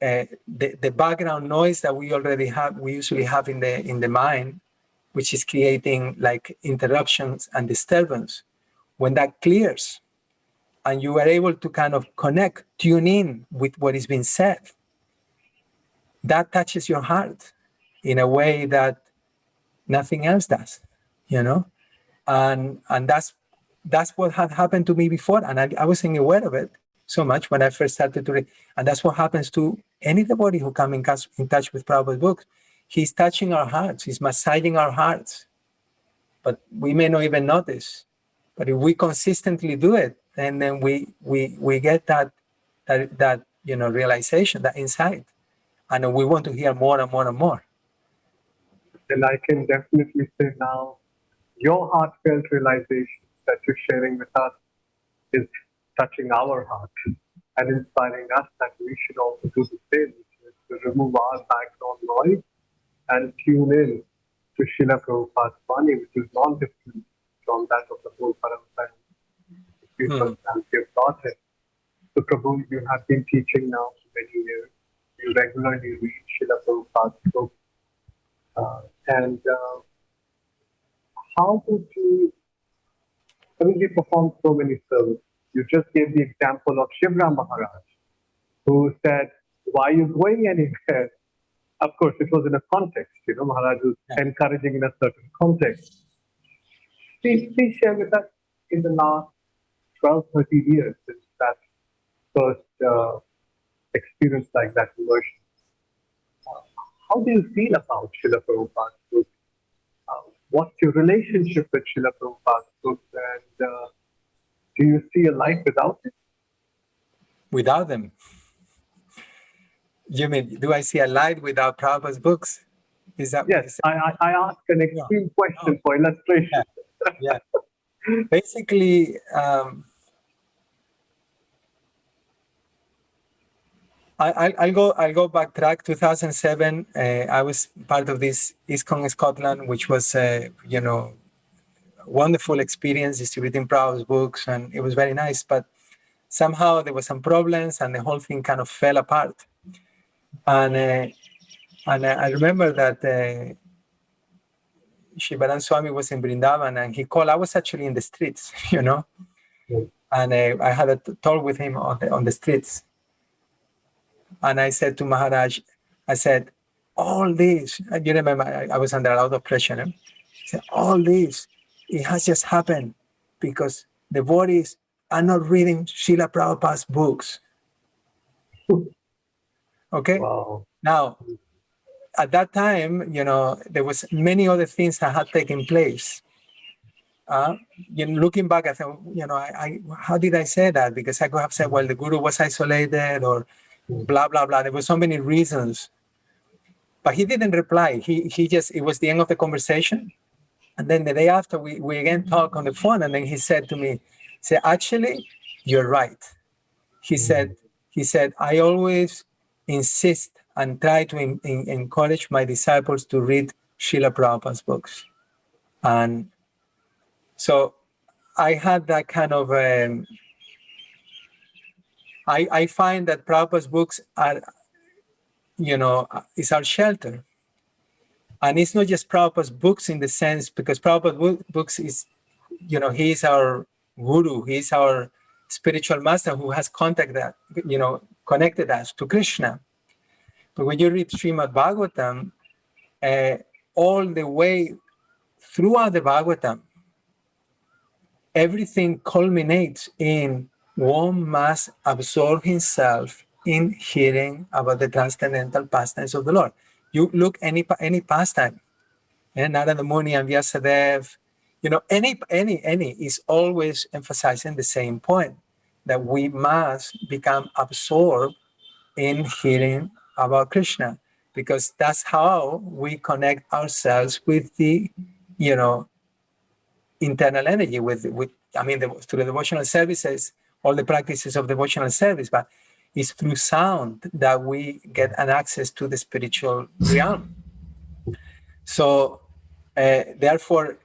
[SPEAKER 2] the background noise that we usually have in the mind, which is creating like interruptions and disturbance. When that clears, and you are able to kind of tune in with what is being said, that touches your heart in a way that nothing else does, And that's that's what had happened to me before, and I wasn't aware of it so much when I first started to read. And that's what happens to any devotee who comes in touch with Prabhupada's books. He's touching our hearts, he's massaging our hearts, but we may not even notice. But if we consistently do it, then we get that realization, that insight, and we want to hear more and more and more.
[SPEAKER 1] And I can definitely say now, your heartfelt realization that you're sharing with us is touching our heart and inspiring us that we should also do the same, which is to remove our background noise and tune in to Srila Prabhupada's Vani, which is non-different from that of the whole Parampara. We firsthand have taught it. So Prabhu, you have been teaching now for many years. You regularly read Srila Prabhupada's books. And how would you, I mean, you performed so many services. You just gave the example of Shivram Maharaj, who said, why are you going anywhere? Of course, it was in a context, Maharaj was encouraging in a certain context. Please share with us in the last 12, 13 years since that first experience like that immersion. How do you feel about Srila Prabhupada's books? What's your relationship with Srila Prabhupada's books? And do you see a life without it?
[SPEAKER 2] Without them? You mean, do I see a light without Prabhupada's books? Is that
[SPEAKER 1] yes, what you said? I asked an extreme question for illustration.
[SPEAKER 2] Yeah. Basically, I'll go backtrack. 2007. I was part of this ISKCON Scotland, which was wonderful experience distributing Prabhupada's books, and it was very nice. But somehow there were some problems, and the whole thing kind of fell apart. And I remember that Shivaran Swami was in Vrindavan, and he called. I was actually in the streets, and I had a talk with him on the streets. And I said to Maharaj, I said, all this, you remember, I was under a lot of pressure. I said, all this, it has just happened because the devotees are not reading Srila Prabhupada's books. Okay?
[SPEAKER 1] Wow.
[SPEAKER 2] Now, at that time, there was many other things that had taken place. Looking back, I thought, how did I say that? Because I could have said, well, the Guru was isolated or blah, blah, blah. There were so many reasons. But he didn't reply. He just, it was the end of the conversation. And then the day after, we again talked on the phone. And then he said to me, actually, you're right. He said, I always insist and try to encourage my disciples to read Srila Prabhupada's books. And so I had that kind of, I find that Prabhupada's books are, is our shelter. And it's not just Prabhupada's books in the sense, because Prabhupada's books is, he is our guru, he is our spiritual master who has connected us to Krishna. But when you read Srimad Bhagavatam, all the way throughout the Bhagavatam, everything culminates in one must absorb himself in hearing about the transcendental pastimes of the Lord. You look any pastime, Narada Muni and Vyasadeva, any is always emphasizing the same point, that we must become absorbed in hearing about Krishna, because that's how we connect ourselves with the, internal energy, through the devotional services, all the practices of devotional service, but it's through sound that we get an access to the spiritual realm. So, therefore,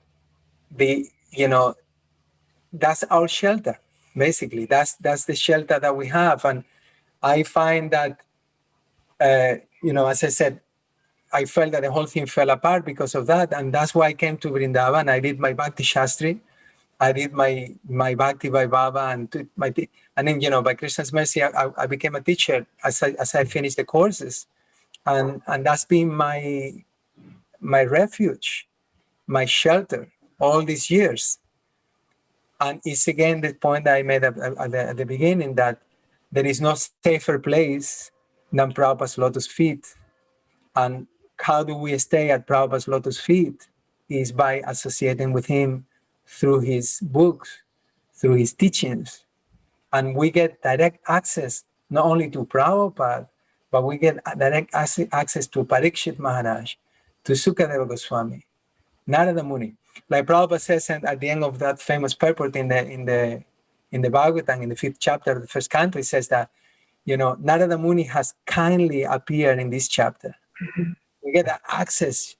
[SPEAKER 2] that's our shelter. Basically, that's the shelter that we have, and I find that, as I said, I felt that the whole thing fell apart because of that, and that's why I came to Vrindavan. I did my Bhakti Shastri, I did my Bhakti by Baba, and then by Krishna's mercy, I became a teacher as I finished the courses, and that's been my refuge, my shelter all these years. And it's again the point that I made at the beginning, that there is no safer place than Prabhupada's lotus feet. And how do we stay at Prabhupada's lotus feet? Is by associating with him through his books, through his teachings. And we get direct access not only to Prabhupada, but we get direct access to Parikshit Maharaj, to Sukadeva Goswami, Narada Muni. Like Prabhupada says at the end of that famous purport in the Bhagavatam, in the 5th chapter of the first canto, it says that, Narada Muni has kindly appeared in this chapter. We get that access.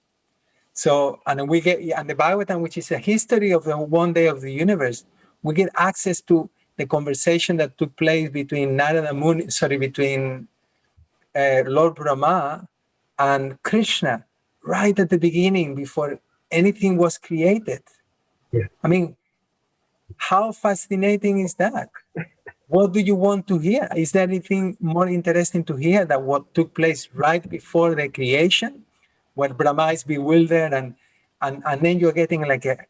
[SPEAKER 2] So, and we get, and the Bhagavatam, which is a history of the one day of the universe, we get access to the conversation that took place between between Lord Brahma and Krishna, right at the beginning, before anything was created.
[SPEAKER 1] Yeah.
[SPEAKER 2] I mean, how fascinating is that? What do you want to hear? Is there anything more interesting to hear than what took place right before the creation, where Brahma is bewildered, and then you're getting like a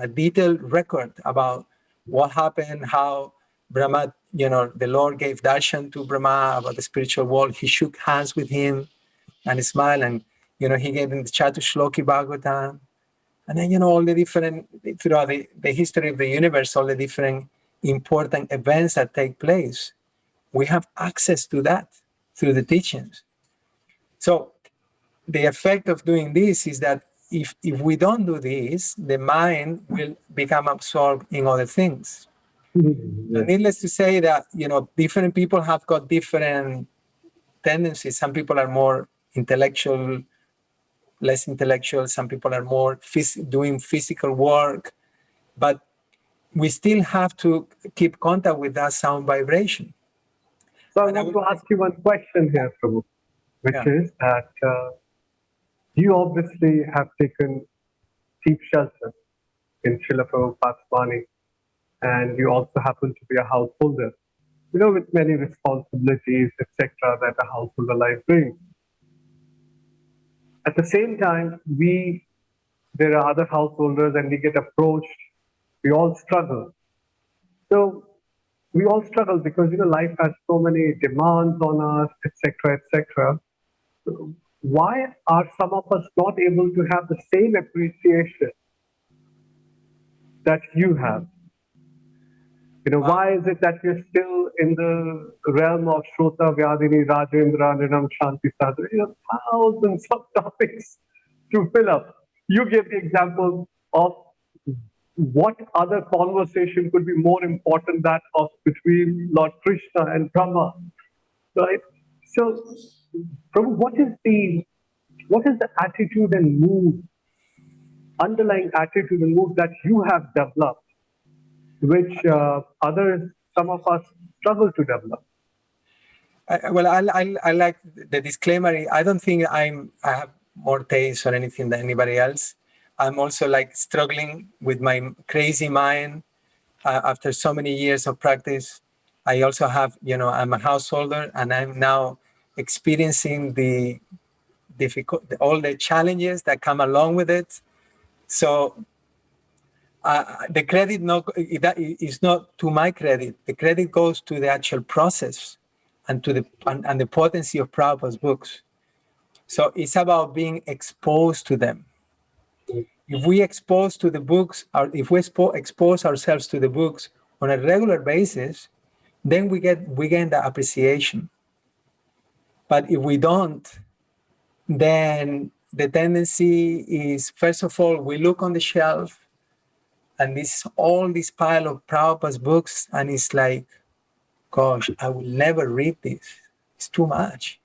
[SPEAKER 2] detailed record about what happened, how Brahma, the Lord gave darshan to Brahma about the spiritual world. He shook hands with him and smiled, and he gave him the Chatushloki Bhagavatam. And then, all the different, throughout the history of the universe, all the different important events that take place, we have access to that through the teachings. So the effect of doing this is that if we don't do this, the mind will become absorbed in other things.
[SPEAKER 1] Yeah.
[SPEAKER 2] So needless to say that, different people have got different tendencies. Some people are more intellectual, less intellectual. Some people are more doing physical work, but we still have to keep contact with that sound vibration.
[SPEAKER 1] So I want to ask you one question here, Prabhu, which is that you obviously have taken deep shelter in Srila Prabhupada's Vani, and you also happen to be a householder, with many responsibilities, etc., that a householder life brings. At the same time, there are other householders and we get approached, we all struggle. So we all struggle because, life has so many demands on us, etc., etc. So why are some of us not able to have the same appreciation that you have? Why is it that we're still in the realm of Shrota, Vyadini, Rajendra, Nrinam, Shanti, Sadhana? Thousands of topics to fill up. You gave the example of what other conversation could be more important than of between Lord Krishna and Brahma, right? So, Prabhu, what is the attitude and mood, underlying attitude and mood that you have developed, which some of us struggle to develop?
[SPEAKER 2] I like the disclaimer. I don't think I have more taste or anything than anybody else. I'm also struggling with my crazy mind after so many years of practice. I also have, I'm a householder, and I'm now experiencing all the challenges that come along with it. So the credit is not to my credit. The credit goes to the actual process and to the potency of Prabhupada's books. So it's about being exposed to them. If we expose to the books, or if we expose ourselves to the books on a regular basis, then we gain the appreciation. But if we don't, then the tendency is, first of all, we look on the shelf, and all this pile of Prabhupada's books, and it's like, gosh, I will never read this. It's too much,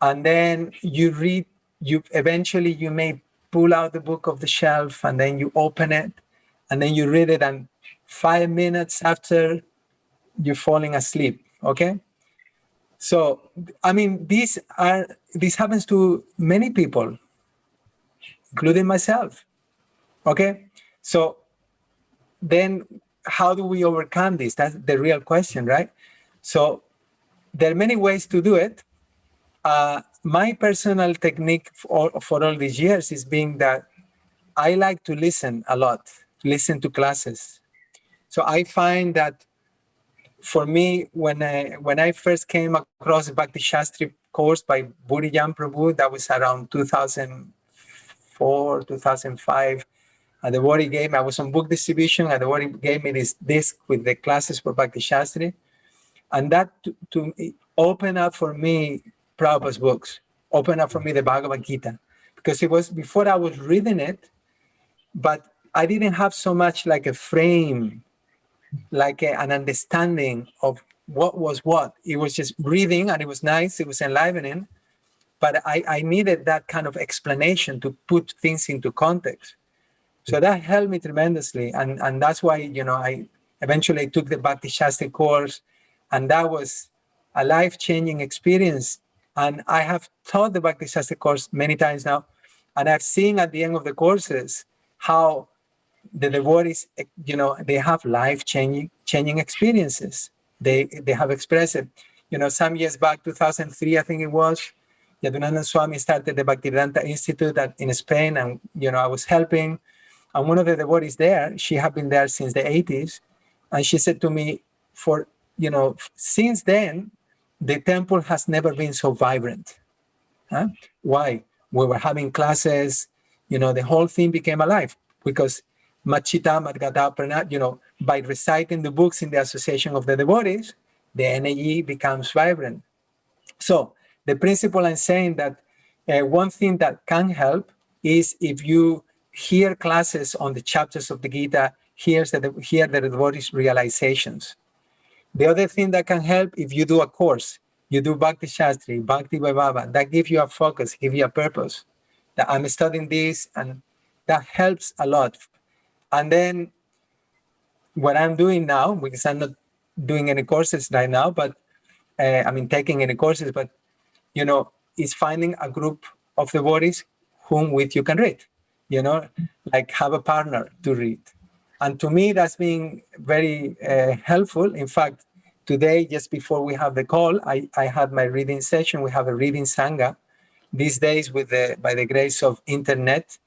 [SPEAKER 2] And then eventually you may pull out the book of the shelf, and then you open it, and then you read it, and 5 minutes after, you're falling asleep, okay? So, I mean, this happens to many people, including myself, okay? So then how do we overcome this? That's the real question, right? So there are many ways to do it. My personal technique for all these years is being that I like to listen a lot. listen to classes. So I find that for me, when I first came across the Bhakti Shastri course by Burijan Prabhu, that was around 2004, 2005. And the Wari gave me, I was on book distribution, and the Wari gave me this disc with the classes for Bhakti Shastri. And that to open up for me Prabhupada's books, open up for me the Bhagavad-Gita. Because it was, before I was reading it, but I didn't have so much like a frame, like an understanding of what was what. It was just reading, and it was nice, it was enlivening, but I needed that kind of explanation to put things into context. So that helped me tremendously, and that's why, you know, I eventually took the Bhakti Shastri course, and that was a life-changing experience. And I have taught the Bhakti Shastri course many times now, and I've seen at the end of the courses how the devotees, you know, they have life-changing experiences. They have expressed it. You know, some years back, 2003, I think it was, Yadunandan Swami started the Bhaktivedanta Institute in Spain, and, you know, I was helping. And one of the devotees there, she had been there since the 80s, and she said to me, since then, the temple has never been so vibrant. Huh? Why? We were having classes, you know, the whole thing became alive because Machita, Madgata, Pranat, you know, by reciting the books in the association of the devotees, the energy becomes vibrant. So the principle I'm saying that one thing that can help is if you hear classes on the chapters of the Gita, hear the devotees' realizations. The other thing that can help, if you do a course, you do Bhakti Shastri, Bhakti Vaibhava, that gives you a focus, gives you a purpose. That I'm studying this, and that helps a lot. And then what I'm doing now, because I'm not doing any courses right now, but taking any courses, but, you know, is finding a group of devotees whom with you can read, you know, like have a partner to read. And to me, that's been very helpful. In fact, today, just before we have the call, I had my reading session. We have a reading Sangha. These days, by the grace of internet,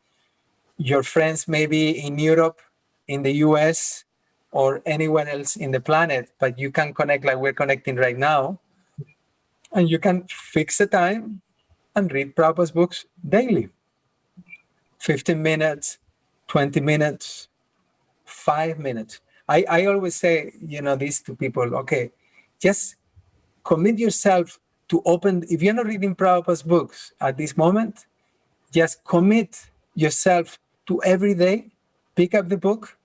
[SPEAKER 2] your friends may be in Europe, in the US, or anywhere else in the planet, but you can connect like we're connecting right now, and you can fix a time and read Prabhupada's books daily. 15 minutes, 20 minutes, 5 minutes. I always say, you know, this to people, okay, just commit yourself to open, if you're not reading Prabhupada's books at this moment, just commit yourself to every day, pick up the book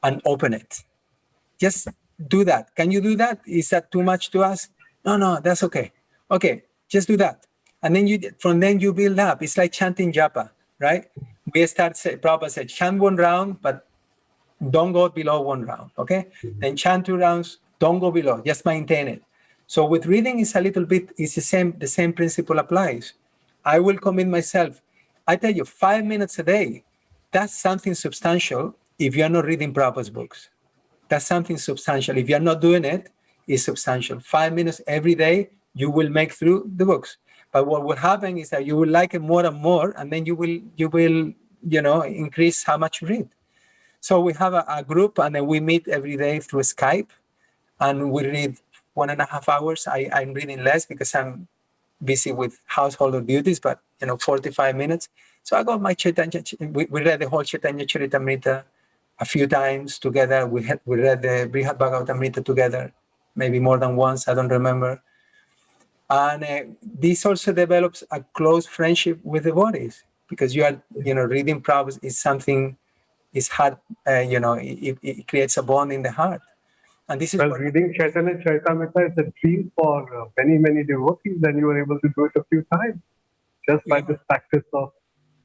[SPEAKER 2] and open it. Just do that. Can you do that? Is that too much to ask? No, that's okay. Okay, just do that. And then from then you build up. It's like chanting japa, right? Prabhupada said, chant 1 round, but don't go below 1 round, okay? Then chant 2 rounds, don't go below, just maintain it. So with reading, it's a little bit, it's the same principle applies. I will commit myself. I tell you, 5 minutes a day, that's something substantial if you're not reading Prabhupada's books. That's something substantial. If you're not doing it, it's substantial. 5 minutes every day, you will make through the books. But what will happen is that you will like it more and more, and then you will, you know, increase how much you read. So we have a group, and then we meet every day through Skype, and we read 1.5 hours. I'm reading less because I'm busy with household duties, but, you know, 45 minutes. So I got my Chaitanya, we read the whole Chaitanya Charitamrita a few times together. We read the Brihad Bhagavatamrita together, maybe more than once, I don't remember. And this also develops a close friendship with the devotees, because you are, you know, reading Prabhupada is something, is hard, you know, it creates a bond in the heart. And this is
[SPEAKER 1] reading Chaitanya Charitamrita is a dream for many devotees, and you were able to do it a few times just by this practice of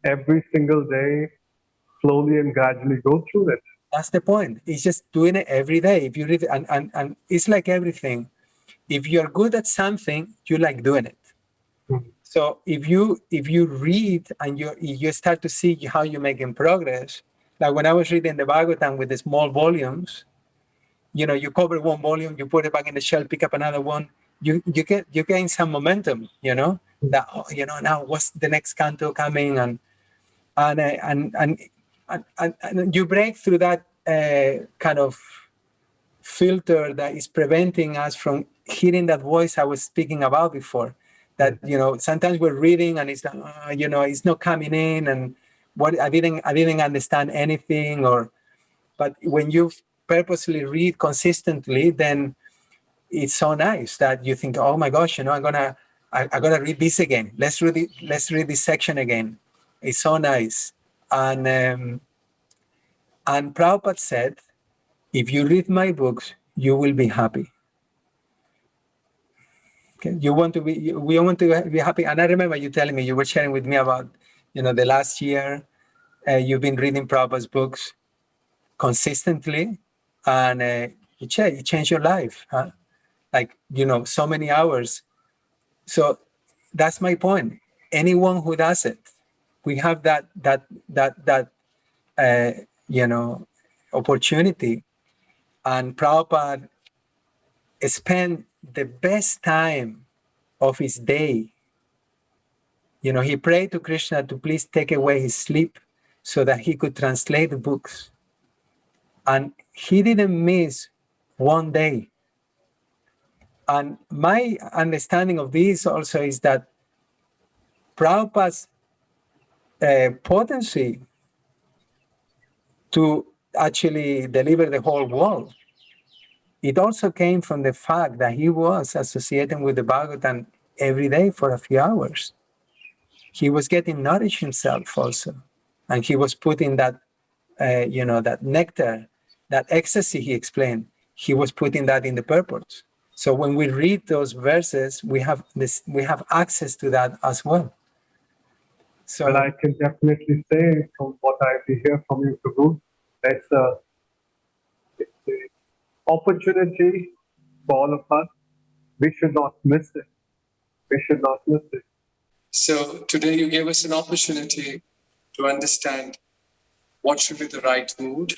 [SPEAKER 1] every single day, slowly and gradually go through it.
[SPEAKER 2] That's the point. It's just doing it every day. If you read it, and it's like everything. If you're good at something, you like doing it. Mm-hmm. So if you read and you start to see how you're making progress, like when I was reading the Bhagavatam with the small volumes, you know, you cover 1 volume, you put it back in the shelf, pick up another one, you gain some momentum, you know, that, you know, now what's the next canto coming, and and you break through that kind of filter that is preventing us from hearing that voice I was speaking about before. That sometimes we're reading and it's it's not coming in, and what I didn't understand anything, but when you purposely read consistently, then it's so nice that you think, oh my gosh, I'm gonna read this again. Let's read this section again. It's so nice. And Prabhupada said, if you read my books, you will be happy. Okay, we want to be happy. And I remember you telling me, you were sharing with me about, the last year you've been reading Prabhupada's books consistently, and it changed your life, huh? Like, so many hours. So that's my point. Anyone who does it, we have that opportunity. And Prabhupada spent the best time of his day. He prayed to Krishna to please take away his sleep so that he could translate the books. And he didn't miss one day. And my understanding of this also is that Prabhupada's potency to actually deliver the whole world, it also came from the fact that he was associating with the Bhagavatam every day for a few hours. He was getting nourished himself also. And he was putting that, that nectar, that ecstasy he explained, he was putting that in the purports. So when we read those verses, we have access to that as well. So,
[SPEAKER 1] well, I can definitely say from what I hear from you, Prabhu, it's an opportunity for all of us. We should not miss it. We should not miss it.
[SPEAKER 3] So today you gave us an opportunity to understand what should be the right mood.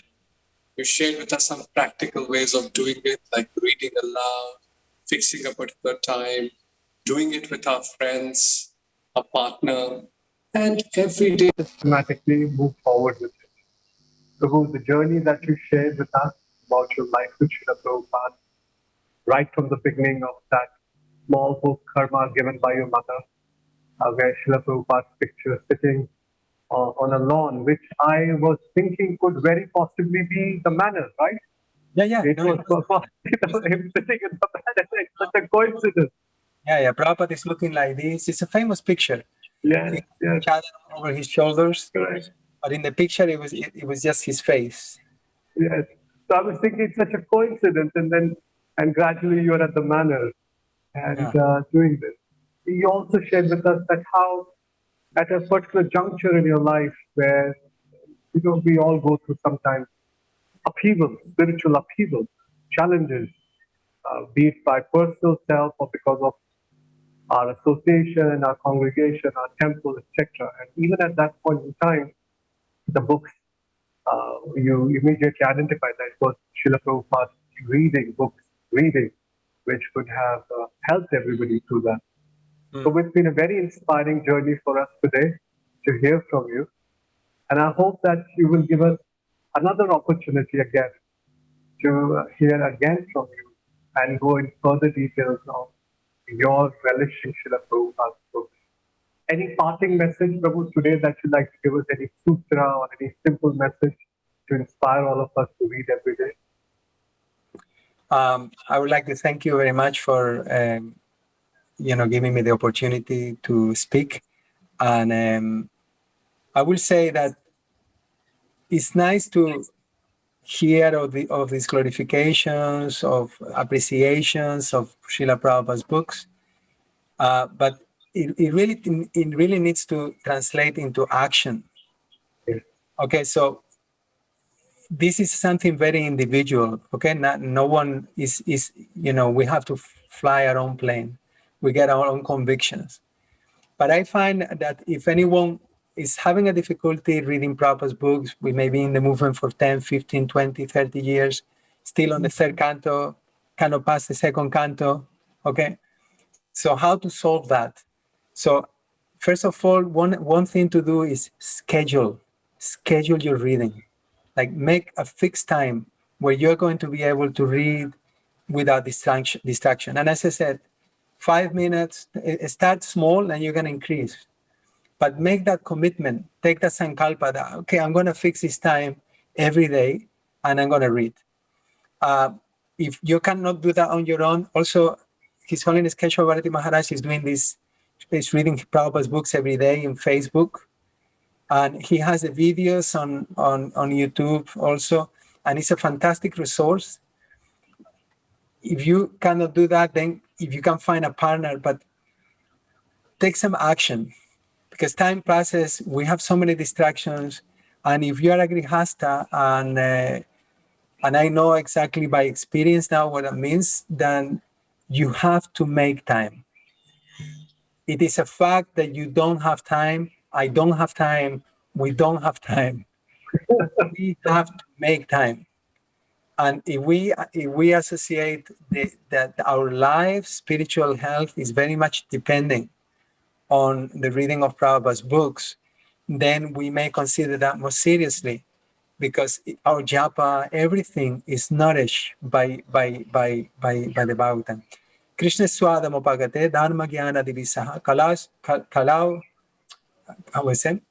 [SPEAKER 3] You shared with us some practical ways of doing it, like reading aloud, fixing a particular time, doing it with our friends, a partner, and every day
[SPEAKER 1] systematically move forward with it. Prabhu, the journey that you shared with us about your life with Srila Prabhupada, right from the beginning of that small book, Karma, given by your mother, where Srila Prabhupada's picture sitting on a lawn, which I was thinking could very possibly be the manor, right?
[SPEAKER 2] Yeah.
[SPEAKER 1] It was him sitting in the manor. It's such a coincidence.
[SPEAKER 2] Yeah. Prabhupada is looking like this. It's a famous picture.
[SPEAKER 1] Yes.
[SPEAKER 2] Shadow over his shoulders.
[SPEAKER 1] Correct.
[SPEAKER 2] But in the picture, it was just his face.
[SPEAKER 1] Yes. So I was thinking it's such a coincidence, and gradually you're at the manor and doing this. You also shared with us that how at a particular juncture in your life where we all go through sometimes upheaval, spiritual upheaval, challenges, be it by personal self or because of our association, our congregation, our temple, etc. And even at that point in time, the books, you immediately identified that it was Srila Prabhupada's reading, which could have helped everybody through that. So it's been a very inspiring journey for us today to hear from you. And I hope that you will give us another opportunity again to hear again from you and go in further details of your relish in Srila Prabhupada's books. Any parting message, Prabhu, today that you'd like to give us, any sutra or any simple message to inspire all of us to read every day?
[SPEAKER 2] I would like to thank you very much for giving me the opportunity to speak. And I will say that it's nice to hear of these glorifications, of appreciations of Srila Prabhupada's books, but it really needs to translate into action.
[SPEAKER 1] Yes.
[SPEAKER 2] Okay, so this is something very individual. Okay, no one is we have to fly our own plane. We get our own convictions. But I find that if anyone is having a difficulty reading Prabhupada's books, we may be in the movement for 10, 15, 20, 30 years, still on the third canto, cannot pass the second canto, okay? So how to solve that? So first of all, one thing to do is schedule. schedule your reading. Like make a fixed time where you're going to be able to read without distraction. And as I said, 5 minutes, start small and you can increase. But make that commitment, take that sankalpa that, okay, I'm going to fix this time every day and I'm going to read. If you cannot do that on your own, also His Holiness Keshava Bharati Maharaj is doing this, he's reading Prabhupada's books every day in Facebook. And he has the videos on YouTube also. And it's a fantastic resource. If you cannot do that, then if you can find a partner, but take some action. Because time passes, we have so many distractions. And if you are a grihasta, and I know exactly by experience now what it means, then you have to make time. It is a fact that you don't have time, I don't have time, we don't have time. We have to make time. And if we associate that our life, spiritual health is very much depending on the reading of Prabhupada's books, then we may consider that more seriously, because our japa, everything is nourished by the Bhagavatam. Krishna swadam upagate dharma jnana divisaha kalau, how was it?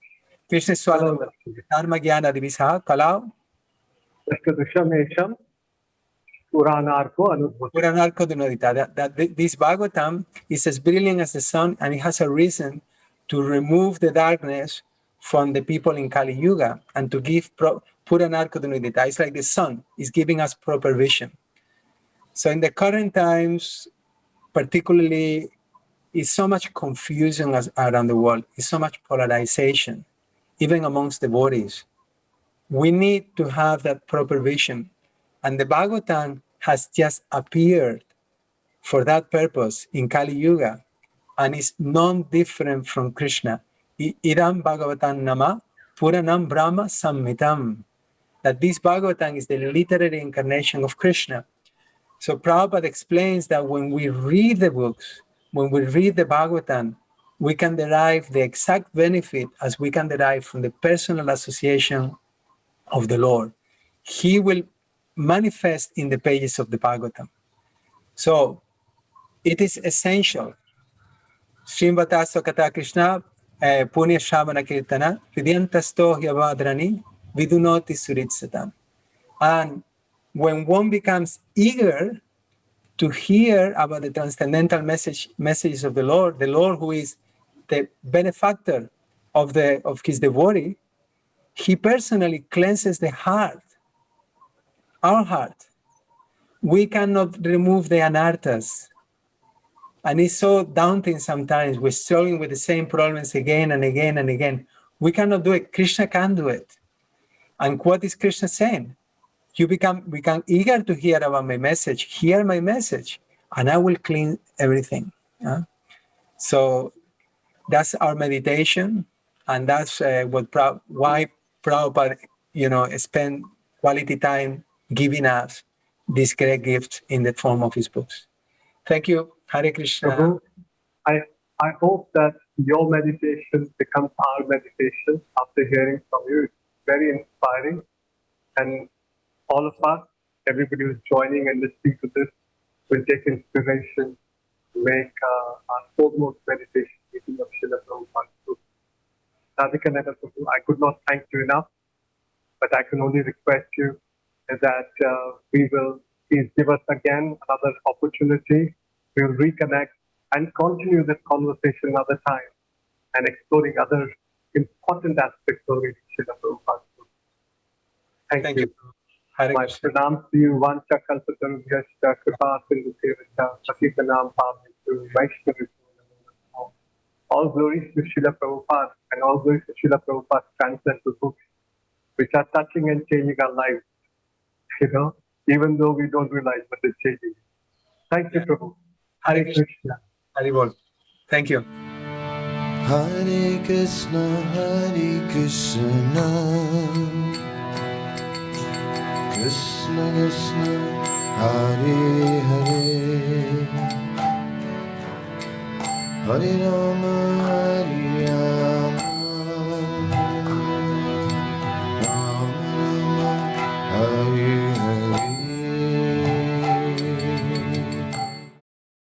[SPEAKER 2] Krishna swadam dharma jnana divisaha kalau
[SPEAKER 1] Puranarko Anubhuti.
[SPEAKER 2] Puranarko Dunodita. That this Bhagavatam is as brilliant as the sun, and it has a reason to remove the darkness from the people in Kali Yuga and to give Puranarko Dunodita. It's like the sun is giving us proper vision. So in the current times, particularly, is so much confusion around the world. It's so much polarization, even amongst devotees. We need to have that proper vision. And the Bhagavatam has just appeared for that purpose in Kali Yuga, and is non-different from Krishna. Idam Bhagavatam Nama Puranam Brahma Samhitam. That this Bhagavatam is the literary incarnation of Krishna. So Prabhupada explains that when we read the books, when we read the Bhagavatam, we can derive the exact benefit as we can derive from the personal association of the Lord. He will manifest in the pages of the Bhagavatam. So it is essential. Srimvataso Kata Krishna Punya Shavana Kirtana Vidyantasto Hyavadrani Vidunoti Suritsatam. And when one becomes eager to hear about the transcendental messages of the Lord who is the benefactor of his devotee, he personally cleanses the heart, our heart. We cannot remove the anarthas. And it's so daunting sometimes. We're struggling with the same problems again and again and again. We cannot do it. Krishna can do it. And what is Krishna saying? You become eager to hear about my message. Hear my message, and I will clean everything. So that's our meditation, and that's why Prabhupada, spend quality time giving us this great gift in the form of his books. Thank you, Hare Krishna.
[SPEAKER 1] Prabhu, I hope that your meditation becomes our meditation after hearing from you. It's very inspiring, and all of us, everybody who's joining and listening to this, will take inspiration to make our foremost meditation meeting of Srila Prabhupada. Radhika Nagar Prabhu, I could not thank you enough, but I can only request you that please give us again another opportunity. We'll reconnect and continue this conversation another time and exploring other important aspects of Srila Prabhupada. Thank you. My pranams to you. Vancha kalpatarubhyascha kripa sindhu sevascha patitanam pavanebhyo vaishnavibhyo. All glories to Srila Prabhupada and all glories to Srila Prabhupada's transcendental books, which are touching and changing our lives. Even though we don't realize, but it's changing. Thank you, Prabhu. Hare Krishna.
[SPEAKER 2] Hare Bol. Thank you.
[SPEAKER 4] Hare Krishna, Hare Krishna. Krishna Krishna, Hare Hare, Hare Rama, Hare Rama.